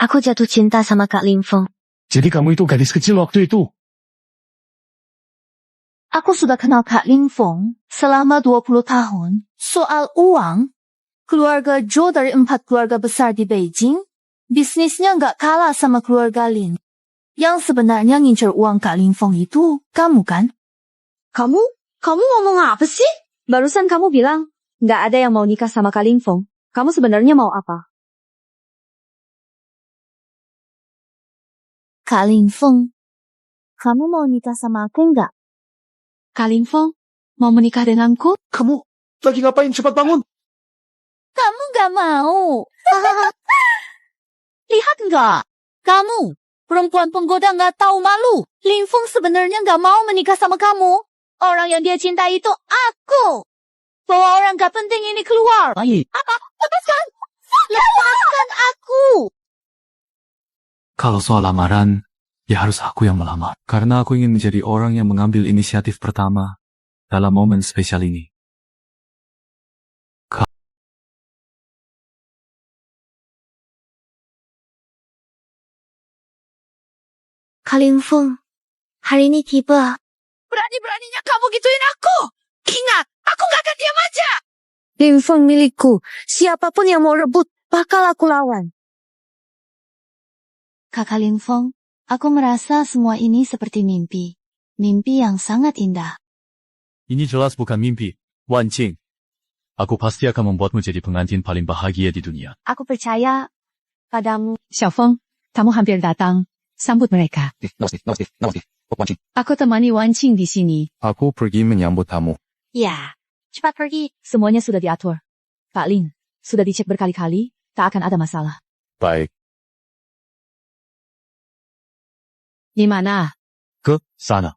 aku jatuh cinta sama Kak Lin Feng. Jadi kamu itu gadis kecil waktu itu? Aku sudah kenal Kak Lin Feng selama 20 tahun. Soal uang, keluarga Zhou dari 4 keluarga besar di Beijing, bisnisnya nggak kalah sama keluarga Lin. Yang sebenarnya ngincer uang Kak Lin Feng itu kamu kan? Kamu ngomong apa sih? Barusan kamu bilang, nggak ada yang mau nikah sama Kak Lin Feng. Kamu sebenarnya mau apa? Kak Lin Feng, kamu mau nikah sama aku nggak? Kak Lin Feng, mau menikah denganku? Kamu lagi ngapain? Cepat bangun. Kamu nggak mau. Lihat nggak? Kamu Perempuan penggoda nggak tahu malu. Lin Feng sebenarnya nggak mau menikah sama kamu. Orang yang dia cintai itu aku. Bawa orang nggak penting ini keluar. Baik. Lepaskan! Lepaskan aku! Kalau soal lamaran, ya harus aku yang melamar. Karena aku ingin menjadi orang yang mengambil inisiatif pertama dalam momen spesial ini. Kak Lin Feng, hari ini tiba. Berani-beraninya kamu gituin aku. Ingat, aku gak akan diam aja. Lin Feng milikku. Siapapun yang mau rebut, bakal aku lawan. Kakak Lin Feng, aku merasa semua ini seperti mimpi. Mimpi yang sangat indah. Ini jelas bukan mimpi, Wan Qing. Aku pasti akan membuatmu jadi pengantin paling bahagia di dunia. Aku percaya padamu. Xiaofeng, kamu hampir datang. Sambut mereka. Aku temani Wan Qing di sini. Aku pergi menyambut tamu. Ya, cepat pergi. Semuanya sudah diatur. Pak Lin, sudah dicek berkali-kali, tak akan ada masalah. Baik. Di mana? Ke sana.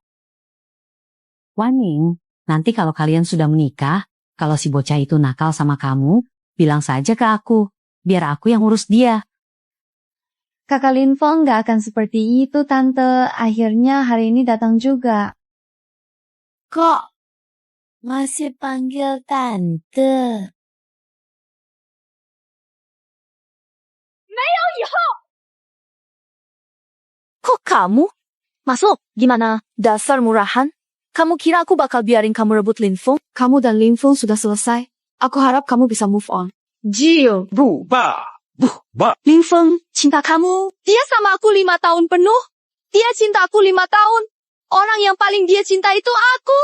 Wan Ning, nanti kalau kalian sudah menikah, kalau si bocah itu nakal sama kamu, bilang saja ke aku. Biar aku yang urus dia. Kakak Lin Feng nggak akan seperti itu, Tante. Akhirnya hari ini datang juga. Kok masih panggil Tante? Kok kamu? Masuk, gimana? Dasar murahan. Kamu kira aku bakal biarin kamu rebut Lin Feng? Kamu dan Lin Feng sudah selesai. Aku harap kamu bisa move on. Jiu, bu, ba. Lin Feng, cinta kamu. Dia sama aku 5 tahun penuh. Dia cinta aku 5 tahun. Orang yang paling dia cinta itu aku.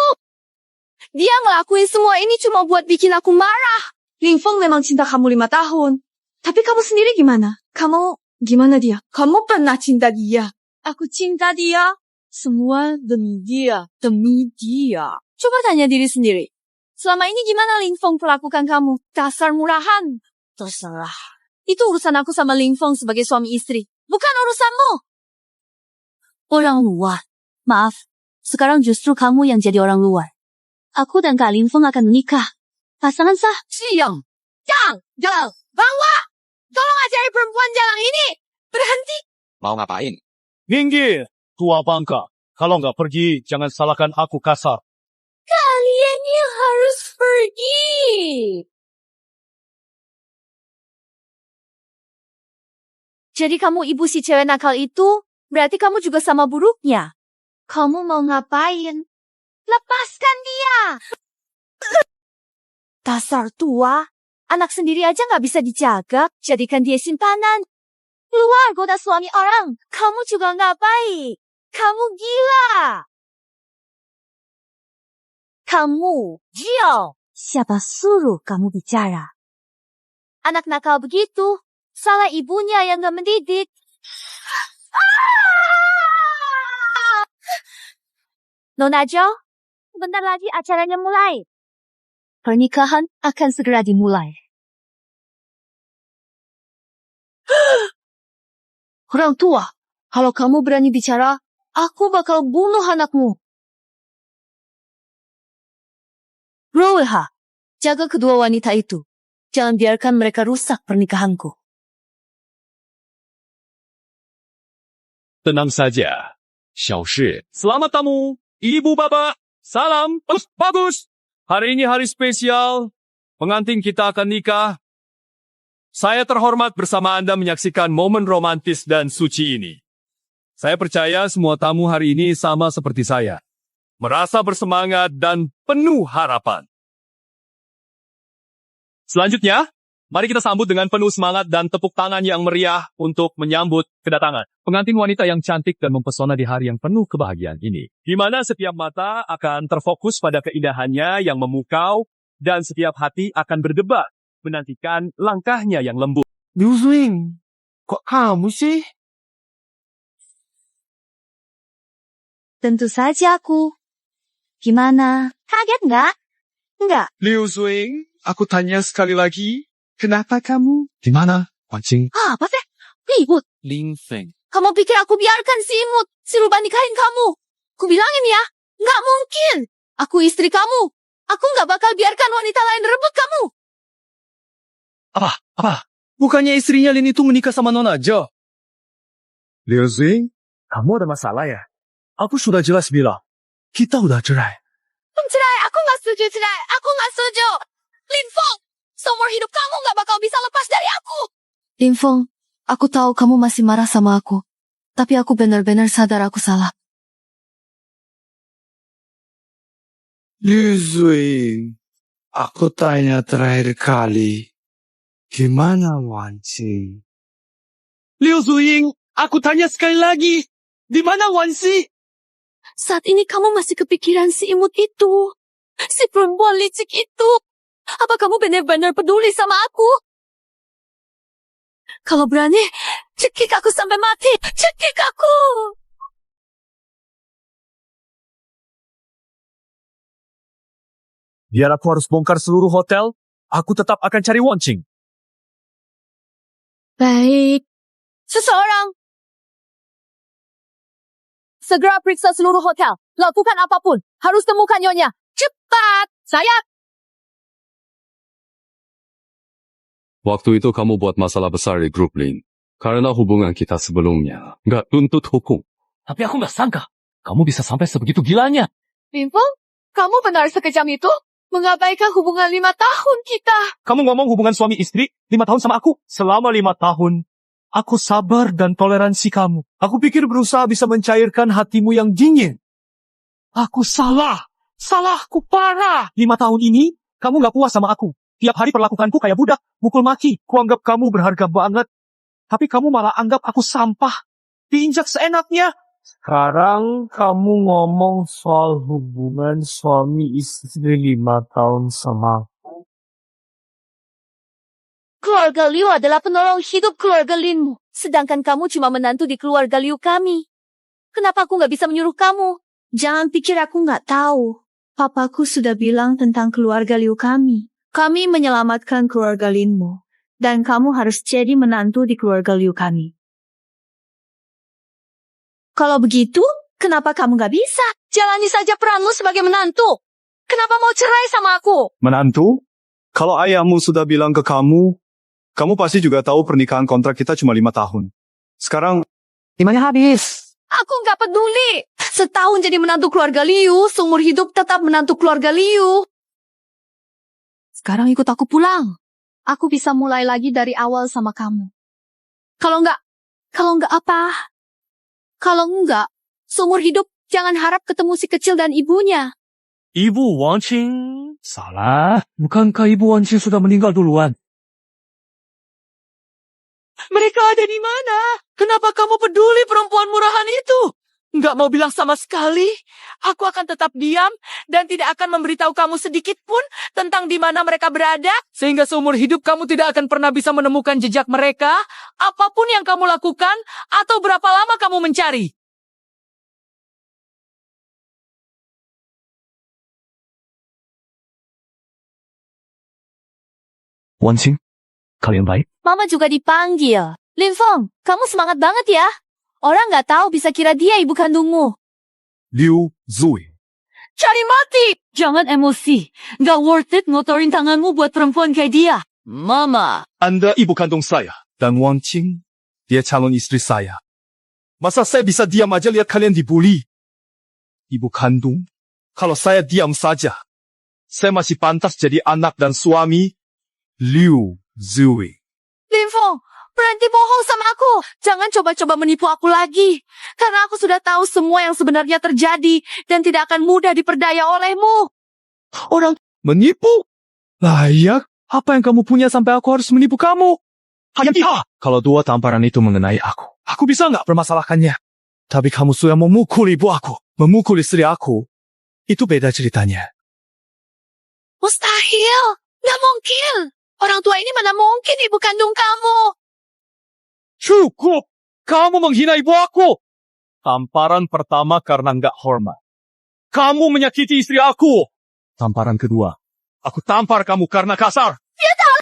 Dia ngelakuin semua ini cuma buat bikin aku marah. Lin Feng memang cinta kamu 5 tahun. Tapi kamu sendiri gimana? Kamu gimana dia? Kamu pernah cinta dia. Aku cinta dia. Semua demi dia. Demi dia. Coba tanya diri sendiri. Selama ini gimana Lin Feng perlakukan kamu? Dasar murahan. Terserah. Itu urusan aku sama Lin Feng sebagai suami istri. Bukan urusanmu. Orang luar. Maaf. Sekarang justru kamu yang jadi orang luar. Aku dan Kak Lin Feng akan menikah. Pasangan sah. Siang. Jang. Bawa. Tolong ajari perempuan jalan ini. Berhenti. Mau ngapain? Minggir, tua bangka. Kalau nggak pergi, jangan salahkan aku kasar. Kalian yang harus pergi. Jadi kamu ibu si cewek nakal itu, berarti kamu juga sama buruknya. Kamu mau ngapain? Lepaskan dia! Dasar tua, anak sendiri aja nggak bisa dijaga, jadikan dia simpanan. Keluar goda suami orang, kamu juga nggak baik. Kamu gila. Kamu, Jiao, siapa suruh kamu bicara? Anak nakal begitu. Salah ibunya yang gak mendidik. Nona Jo, sebentar lagi acaranya mulai. Pernikahan akan segera dimulai. Orang tua, kalau kamu berani bicara, aku bakal bunuh anakmu. Roweha, jaga kedua wanita itu. Jangan biarkan mereka rusak pernikahanku. Tenang saja, Xiaoshi. Selamat tamu, ibu bapak. Salam. Bagus. Hari ini hari spesial. Pengantin kita akan nikah. Saya terhormat bersama Anda menyaksikan momen romantis dan suci ini. Saya percaya semua tamu hari ini sama seperti saya. Merasa bersemangat dan penuh harapan. Selanjutnya, mari kita sambut dengan penuh semangat dan tepuk tangan yang meriah untuk menyambut kedatangan pengantin wanita yang cantik dan mempesona di hari yang penuh kebahagiaan ini. Di mana setiap mata akan terfokus pada keindahannya yang memukau dan setiap hati akan berdebar menantikan langkahnya yang lembut. Liu Zuing, kok kamu sih? Tentu saja aku. Gimana? Kaget nggak? Nggak. Liu Zuing, aku tanya sekali lagi. Kenapa kamu? Di mana, Wan Qing? Apa sih? Ribut. Lin Feng. Kamu pikir aku biarkan si imut, si rubah nikahin kamu? Ku bilangin ya, nggak mungkin. Aku istri kamu. Aku nggak bakal biarkan wanita lain rebut kamu. Apa? Bukannya istrinya Lin itu menikah sama Nona Jo? Liu Zing, kamu ada masalah ya? Aku sudah jelas bilang, kita udah cerai. Cerai, aku nggak setuju cerai. Aku nggak setuju. Lin Feng, seumur hidup kamu nggak bakal bisa lepas dari aku. Lin Feng, aku tahu kamu masih marah sama aku. Tapi aku benar-benar sadar aku salah. Liu Zing, aku tanya terakhir kali. Gimana Wan Xi? Liu Zuying, aku tanya sekali lagi. Di mana Wan Xi? Saat ini kamu masih kepikiran si imut itu. Si perempuan licik itu. Apa kamu benar-benar peduli sama aku? Kalau berani, cekik aku sampai mati. Cekik aku. Biar aku harus bongkar seluruh hotel, aku tetap akan cari Wan Qing. Baik. Seseorang. Segera periksa seluruh hotel. Lakukan apapun. Harus temukan nyonya. Cepat. Saya. Waktu itu kamu buat masalah besar di grup Lin. Karena hubungan kita sebelumnya nggak tuntut hukum. Tapi aku nggak sangka. Kamu bisa sampai sebegitu gilanya. Lin Feng, kamu benar sekejam itu? Mengabaikan hubungan 5 tahun kita. Kamu ngomong hubungan suami istri 5 tahun sama aku. Selama 5 tahun, aku sabar dan toleransi kamu. Aku pikir berusaha bisa mencairkan hatimu yang dingin. Aku salah. Salahku parah. 5 tahun ini, kamu gak puas sama aku. Tiap hari perlakukanku kayak budak. Mukul maki. Kuanggap kamu berharga banget. Tapi kamu malah anggap aku sampah. Diinjak seenaknya. Sekarang kamu ngomong soal hubungan suami istri 5 tahun sama aku. Keluarga Liu adalah penolong hidup keluarga Linmu. Sedangkan kamu cuma menantu di keluarga Liu kami. Kenapa aku nggak bisa menyuruh kamu? Jangan pikir aku nggak tahu. Papaku sudah bilang tentang keluarga Liu kami. Kami menyelamatkan keluarga Linmu. Dan kamu harus jadi menantu di keluarga Liu kami. Kalau begitu, kenapa kamu nggak bisa? Jalani saja peranmu sebagai menantu. Kenapa mau cerai sama aku? Menantu? Kalau ayahmu sudah bilang ke kamu, kamu pasti juga tahu pernikahan kontrak kita cuma 5 tahun. Sekarang, Timanya habis. Aku nggak peduli. Setahun jadi menantu keluarga Liu, seumur hidup tetap menantu keluarga Liu. Sekarang ikut aku pulang. Aku bisa mulai lagi dari awal sama kamu. Kalau nggak apa? Kalau enggak, seumur hidup jangan harap ketemu si kecil dan ibunya. Ibu Wan Qing? Salah. Bukankah Ibu Wan Qing sudah meninggal duluan? Mereka ada di mana? Kenapa kamu peduli perempuan murahan itu? Nggak mau bilang sama sekali. Aku akan tetap diam dan tidak akan memberitahu kamu sedikit pun tentang di mana mereka berada. Sehingga seumur hidup kamu tidak akan pernah bisa menemukan jejak mereka, apapun yang kamu lakukan, atau berapa lama kamu mencari. Wan Qing, kalian baik? Mama juga dipanggil. Lin Feng, kamu semangat banget ya. Orang nggak tahu bisa kira dia ibu kandungmu. Liu Zui. Cari mati! Jangan emosi. Nggak worth it ngotorin tanganmu buat perempuan kayak dia. Mama. Anda ibu kandung saya. Dan Wan Qing, dia calon istri saya. Masa saya bisa diam aja lihat kalian dibully? Ibu kandung? Kalau saya diam saja, saya masih pantas jadi anak dan suami Liu Zui. Lin Feng, berhenti bohong sama aku. Jangan coba-coba menipu aku lagi. Karena aku sudah tahu semua yang sebenarnya terjadi dan tidak akan mudah diperdaya olehmu. Orang menipu? Layak? Apa yang kamu punya sampai aku harus menipu kamu? Hayatiha! Kalau 2 tamparan itu mengenai aku bisa nggak permasalahkannya. Tapi kamu sudah memukul ibu aku, memukul istri aku. Itu beda ceritanya. Mustahil! Nggak mungkin! Orang tua ini mana mungkin ibu kandung kamu? Cukup! Kamu menghina ibu aku! Tamparan pertama karena nggak hormat. Kamu menyakiti istri aku! Tamparan kedua, aku tampar kamu karena kasar. Tidak!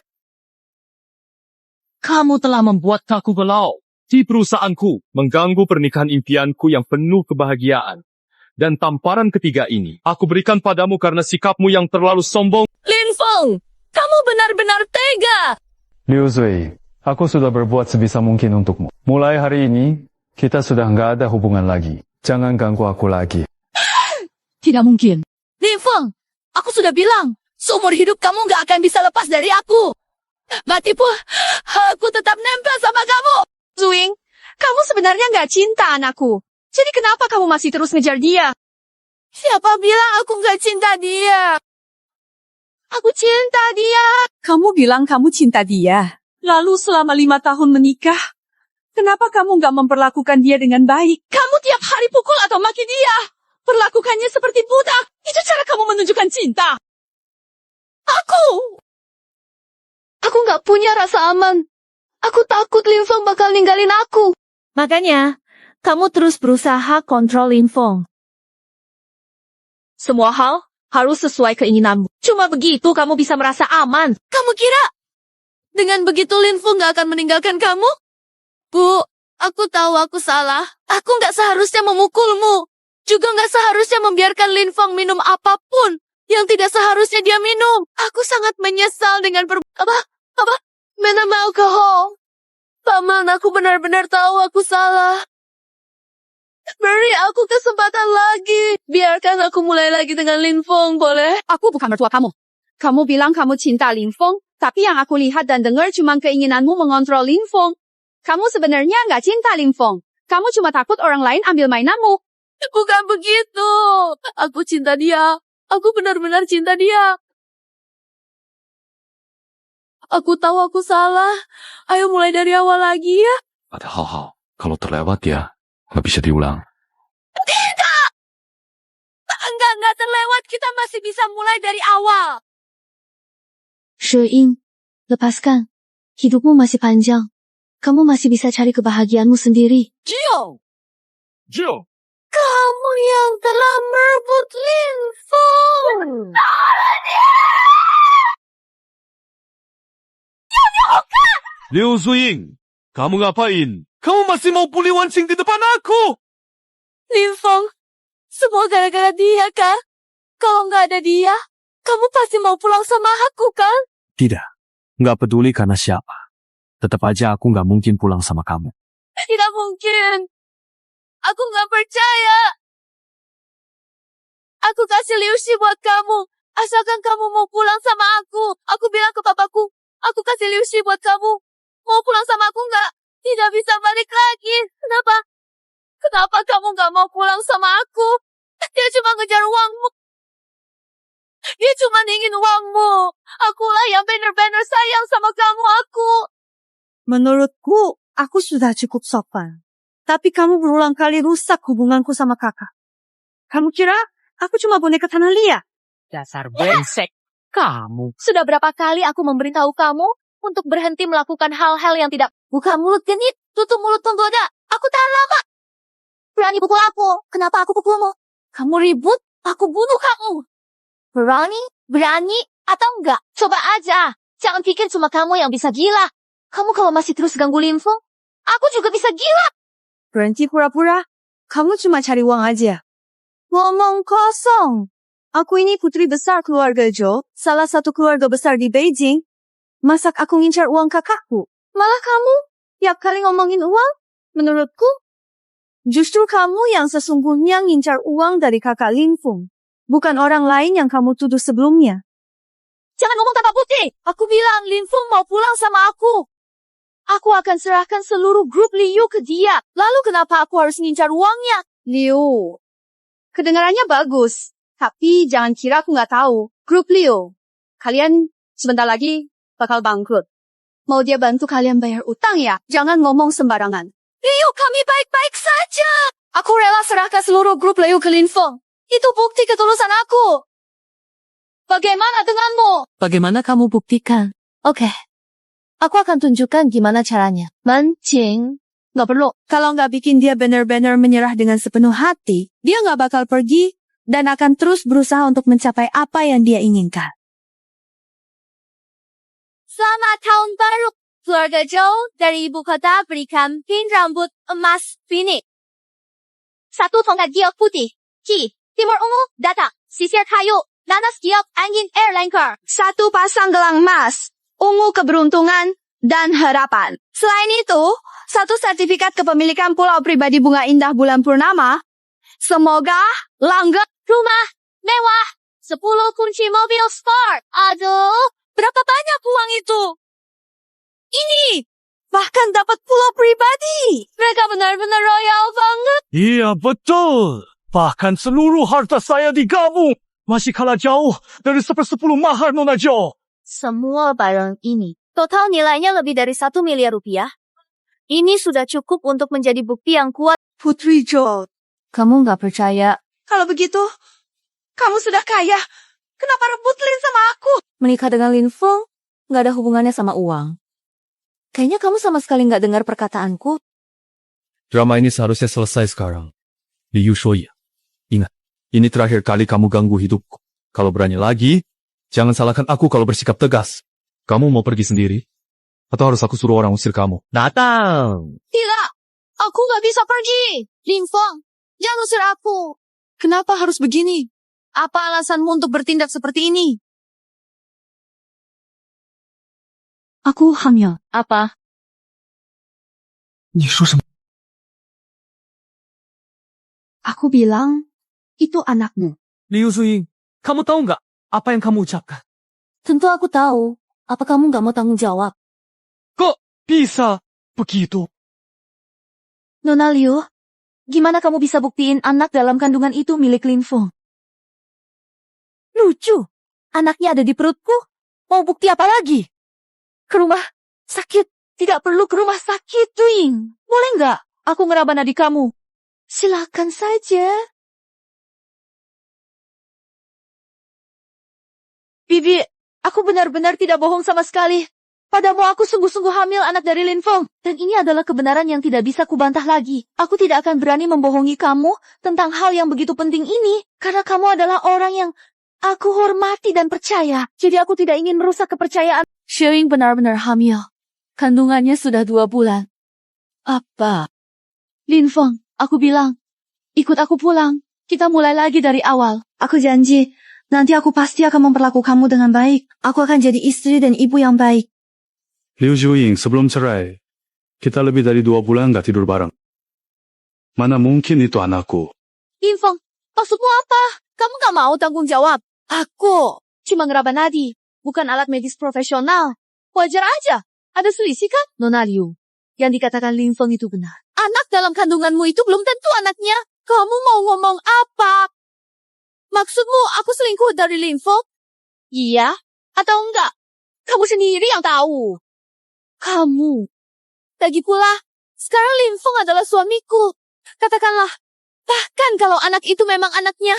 Kamu telah membuat aku galau. Di perusahaanku mengganggu pernikahan impianku yang penuh kebahagiaan. Dan tamparan ketiga ini, aku berikan padamu karena sikapmu yang terlalu sombong. Lin Feng, kamu benar-benar tega. Liu Zui, aku sudah berbuat sebisa mungkin untukmu. Mulai hari ini, kita sudah nggak ada hubungan lagi. Jangan ganggu aku lagi. Tidak mungkin. Lin Feng, aku sudah bilang, seumur hidup kamu nggak akan bisa lepas dari aku. Mati pun, aku tetap nempel sama kamu. Zuing, kamu sebenarnya nggak cinta anakku. Jadi kenapa kamu masih terus ngejar dia? Siapa bilang aku nggak cinta dia? Aku cinta dia. Kamu bilang kamu cinta dia. Lalu selama 5 tahun menikah, kenapa kamu nggak memperlakukan dia dengan baik? Kamu tiap hari pukul atau maki dia. Perlakukannya seperti budak. Itu cara kamu menunjukkan cinta. Aku nggak punya rasa aman. Aku takut Lin Feng bakal ninggalin aku. Makanya, kamu terus berusaha kontrol Lin Feng. Semua hal harus sesuai keinginanmu. Cuma begitu kamu bisa merasa aman. Kamu kira dengan begitu Lin Feng gak akan meninggalkan kamu? Bu, aku tahu aku salah. Aku gak seharusnya memukulmu. Juga gak seharusnya membiarkan Lin Feng minum apapun yang tidak seharusnya dia minum. Aku sangat menyesal dengan minum alkohol. Paman, aku benar-benar tahu aku salah. Beri aku kesempatan lagi. Biarkan aku mulai lagi dengan Lin Feng, boleh? Aku bukan mertua kamu. Kamu bilang kamu cinta Lin Feng, tapi yang aku lihat dan dengar cuma keinginanmu mengontrol Lin Feng. Kamu sebenarnya nggak cinta Lin Feng. Kamu cuma takut orang lain ambil mainanmu. Bukan begitu. Aku cinta dia. Aku benar-benar cinta dia. Aku tahu aku salah. Ayo mulai dari awal lagi ya. Ada hal-hal, kalau terlewat ya, nggak bisa diulang. Tidak! Nggak terlewat. Kita masih bisa mulai dari awal. Sheying, lepaskan. Hidupmu masih panjang. Kamu masih bisa cari kebahagiaanmu sendiri. Gio! Gio! Kamu yang telah merebut Lin Feng. Liu Zuying, kamu ngapain? Kamu masih mau puli wancing di depan aku? Lin Feng, semua gara-gara dia kan? Kalau nggak ada dia, kamu pasti mau pulang sama aku kan? Tidak, nggak peduli karena siapa. Tetap aja aku nggak mungkin pulang sama kamu. Tidak mungkin. Aku nggak percaya. Aku kasih Liu Shi buat kamu. Asalkan kamu mau pulang sama aku. Aku bilang ke papaku, aku kasih Liu Shi buat kamu. Mau pulang sama aku nggak? Tidak bisa balik lagi. Kenapa? Kenapa kamu nggak mau pulang sama aku? Dia cuma ngejar uangmu. Dia cuma ingin uangmu. Akulah yang benar-benar sayang sama kamu, aku. Menurutku, aku sudah cukup sopan. Tapi kamu berulang kali rusak hubunganku sama kakak. Kamu kira aku cuma boneka tanah liat? Dasar brengsek. Kamu. Sudah berapa kali aku memberitahu kamu untuk berhenti melakukan hal-hal yang tidak... Buka mulut genit, tutup mulut penggoda. Aku tahan lama. Berani pukul aku. Kenapa aku pukulmu? Kamu ribut, aku bunuh kamu. Berani, atau enggak? Coba aja. Jangan pikir cuma kamu yang bisa gila. Kamu kalau masih terus ganggu Lin Feng, aku juga bisa gila. Berhenti pura-pura. Kamu cuma cari uang aja. Ngomong kosong. Aku ini putri besar keluarga Zhou, salah satu keluarga besar di Beijing. Masak aku ngincar uang kakakku. Malah kamu, tiap kali ngomongin uang, menurutku, justru kamu yang sesungguhnya ngincar uang dari kakak Lin Feng. Bukan orang lain yang kamu tuduh sebelumnya. Jangan ngomong tanpa bukti. Aku bilang Lin Feng mau pulang sama aku. Aku akan serahkan seluruh grup Liu ke dia. Lalu kenapa aku harus ngincar uangnya? Liu, kedengarannya bagus. Tapi jangan kira aku nggak tahu. Grup Liu, kalian sebentar lagi bakal bangkrut. Mau dia bantu kalian bayar utang ya? Jangan ngomong sembarangan. Liu, kami baik-baik saja. Aku rela serahkan seluruh grup Liu ke Lin Feng. Itu bukti ketulusan aku. Bagaimana denganmu? Bagaimana kamu buktikan? Oke. Aku akan tunjukkan gimana caranya. Mancing. Nggak perlu. Kalau nggak bikin dia benar-benar menyerah dengan sepenuh hati, dia nggak bakal pergi dan akan terus berusaha untuk mencapai apa yang dia inginkan. Selamat tahun baru. Keluarga Zhou dari ibu kota berikan pin rambut emas Phoenix. 1 tongkat giok putih. Ki, timur ungu, data, sisir kayu, nanas giok angin airliner. 1 pasang gelang emas, ungu keberuntungan, dan harapan. Selain itu, 1 sertifikat kepemilikan pulau pribadi bunga indah bulan purnama. Semoga langgeng. Rumah mewah, 10 kunci mobil sport. Aduh, berapa banyak uang itu? Ini, bahkan dapat pulau pribadi. Mereka benar-benar royal banget. Iya, betul. Bahkan seluruh harta saya digabung. Masih kalah jauh dari 1/10 mahar Nona Jo. Semua barang ini, total nilainya lebih dari 1 miliar rupiah. Ini sudah cukup untuk menjadi bukti yang kuat. Putri Jo, Kamu nggak percaya? kalau begitu, kamu sudah kaya. Kenapa rebut Lin sama aku? Menikah dengan Lin Feng nggak ada hubungannya sama uang. Kayaknya kamu sama sekali nggak dengar perkataanku. Drama ini seharusnya selesai sekarang. Liu Shuyi, ingat, ini terakhir kali kamu ganggu hidupku. Kalau berani lagi, jangan salahkan aku kalau bersikap tegas. Kamu mau pergi sendiri? Atau harus aku suruh orang usir kamu? Datang! Tidak, aku nggak bisa pergi. Lin Feng, jangan usir aku. Kenapa harus begini? Apa alasanmu untuk bertindak seperti ini? Aku hamil. Apa? Aku bilang, itu anakmu. Liu Zuying, kamu tahu nggak apa yang kamu ucapkan? Tentu aku tahu. Apa kamu nggak mau tanggung jawab? Kok bisa begitu? Nona Liu, gimana kamu bisa buktiin anak dalam kandungan itu milik Lin Feng? Lucu. Anaknya ada di perutku. Mau bukti apa lagi? Ke rumah sakit. Tidak perlu ke rumah sakit, Duing. Boleh nggak aku ngeraba adik kamu? Silakan saja. Bibi, aku benar-benar tidak bohong sama sekali. Padamu aku sungguh-sungguh hamil anak dari Lin Feng. Dan ini adalah kebenaran yang tidak bisa kubantah lagi. Aku tidak akan berani membohongi kamu tentang hal yang begitu penting ini. Karena kamu adalah orang yang aku hormati dan percaya. Jadi aku tidak ingin merusak kepercayaan. Shewing benar-benar hamil. Kandungannya sudah 2 bulan. Apa? Lin Feng, aku bilang, ikut aku pulang. Kita mulai lagi dari awal. Aku janji, nanti aku pasti akan memperlakukan kamu dengan baik. Aku akan jadi istri dan ibu yang baik. Liu Zuying, sebelum cerai, kita lebih dari 2 bulan nggak tidur bareng. Mana mungkin itu anakku? Lin Feng, maksudmu apa? Kamu gak mau tanggung jawab? Aku cuma ngeraba nadi, bukan alat medis profesional. Wajar aja. Ada selisih kan, Nona Liu? Yang dikatakan Lin Feng itu benar. Anak dalam kandunganmu itu belum tentu anaknya. Kamu mau ngomong apa? Maksudmu aku selingkuh dari Lin Feng? Iya atau enggak? Kamu sendiri yang tahu. Kamu. Lagi pula, sekarang Lin Feng adalah suamiku. Katakanlah, bahkan kalau anak itu memang anaknya,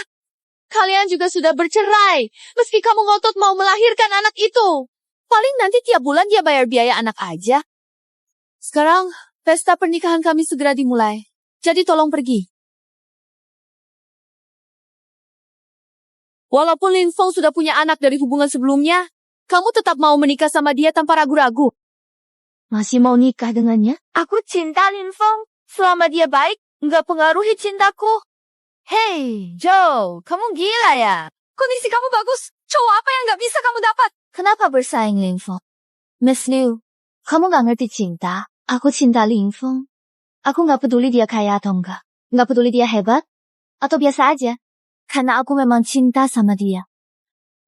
kalian juga sudah bercerai. Meski kamu ngotot mau melahirkan anak itu. Paling nanti tiap bulan dia bayar biaya anak aja. Sekarang, pesta pernikahan kami segera dimulai. Jadi tolong pergi. Walaupun Lin Feng sudah punya anak dari hubungan sebelumnya, kamu tetap mau menikah sama dia tanpa ragu-ragu. Masih mau nikah dengannya? Aku cinta Lin Feng. Selama dia baik, nggak pengaruhi cintaku. Hey, Joe, kamu gila ya? Kondisi kamu bagus. Cowok apa yang nggak bisa kamu dapat? Kenapa bersaing, Lin Feng? Miss Liu, kamu nggak ngerti cinta. Aku cinta Lin Feng. Aku nggak peduli dia kaya atau enggak. Nggak peduli dia hebat atau biasa aja. Karena aku memang cinta sama dia.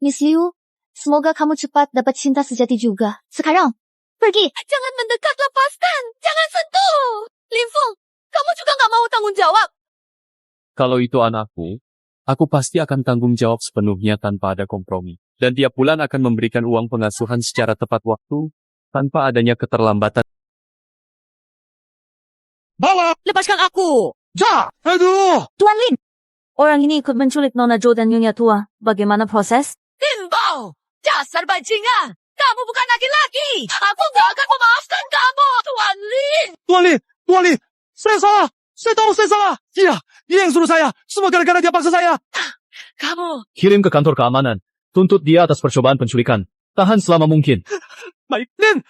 Miss Liu, semoga kamu cepat dapat cinta sejati juga. Sekarang, pergi. Jangan mendekat, lepaskan. Jangan sentuh. Lin Feng, kamu juga nggak mau tanggung jawab. Kalau itu anakku, aku pasti akan tanggung jawab sepenuhnya tanpa ada kompromi. Dan tiap bulan akan memberikan uang pengasuhan secara tepat waktu, tanpa adanya keterlambatan. Bawa! Lepaskan aku! Ja! Aduh! Tuan Lin! Orang ini ikut menculik Nona Jo dan Nyonya Tua. Bagaimana proses? Timbal! Dasar bajingan! Kamu bukan laki-laki! Aku gak akan memaafkan kamu, Tuan Lin! Tuan Lin! Tuan Lin! Saya salah! Saya tahu saya salah! Dia yang suruh saya! Semua gara-gara dia paksa saya! Kamu! Kirim ke kantor keamanan. Tuntut dia atas percobaan penculikan. Tahan selama mungkin. Baik, Lin,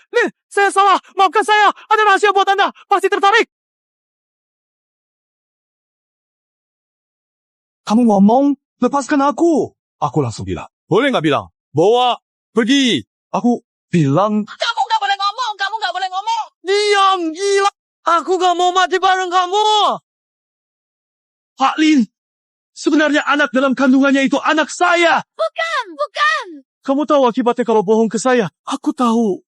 saya salah. Maafkan saya. Ada rahasia buat Anda. Pasti tertarik. Kamu ngomong, lepaskan aku. Aku langsung bilang. Boleh nggak bilang? Bawa, pergi. Aku bilang, Kamu nggak boleh ngomong, kamu nggak boleh ngomong. diam, gila. Aku gak mau mati bareng kamu. Pak Lin, sebenarnya anak dalam kandungannya itu anak saya. Bukan. Kamu tahu akibatnya kalau bohong ke saya? Aku tahu.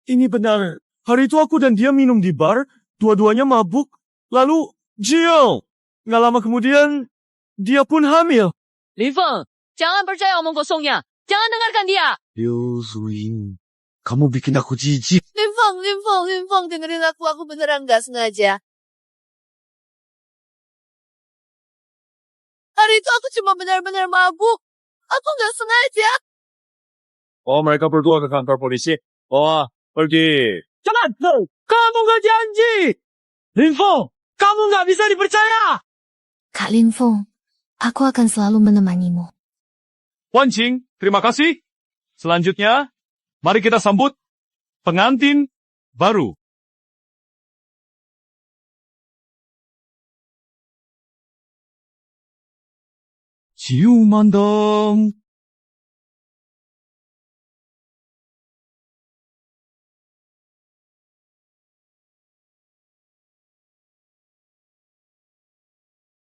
Ini benar. Hari itu aku dan dia minum di bar, dua-duanya mabuk, lalu Jill. Nggak lama kemudian, dia pun hamil. Lin Feng, jangan percaya omong kosongnya. Jangan dengarkan dia. Liu Zuing, kamu bikin aku jijik. Lin Feng, dengerin aku beneran gak sengaja. Hari itu aku cuma benar-benar mabuk. Aku gak sengaja. Oh, mereka berdua ke kantor polisi. Oh, pergi. Jangan! Kamu gak janji! Lin Feng, kamu gak bisa dipercaya! Kak Lin Feng, aku akan selalu menemanimu. Wan Qing, terima kasih. Selanjutnya, mari kita sambut pengantin baru. Ciuman dong.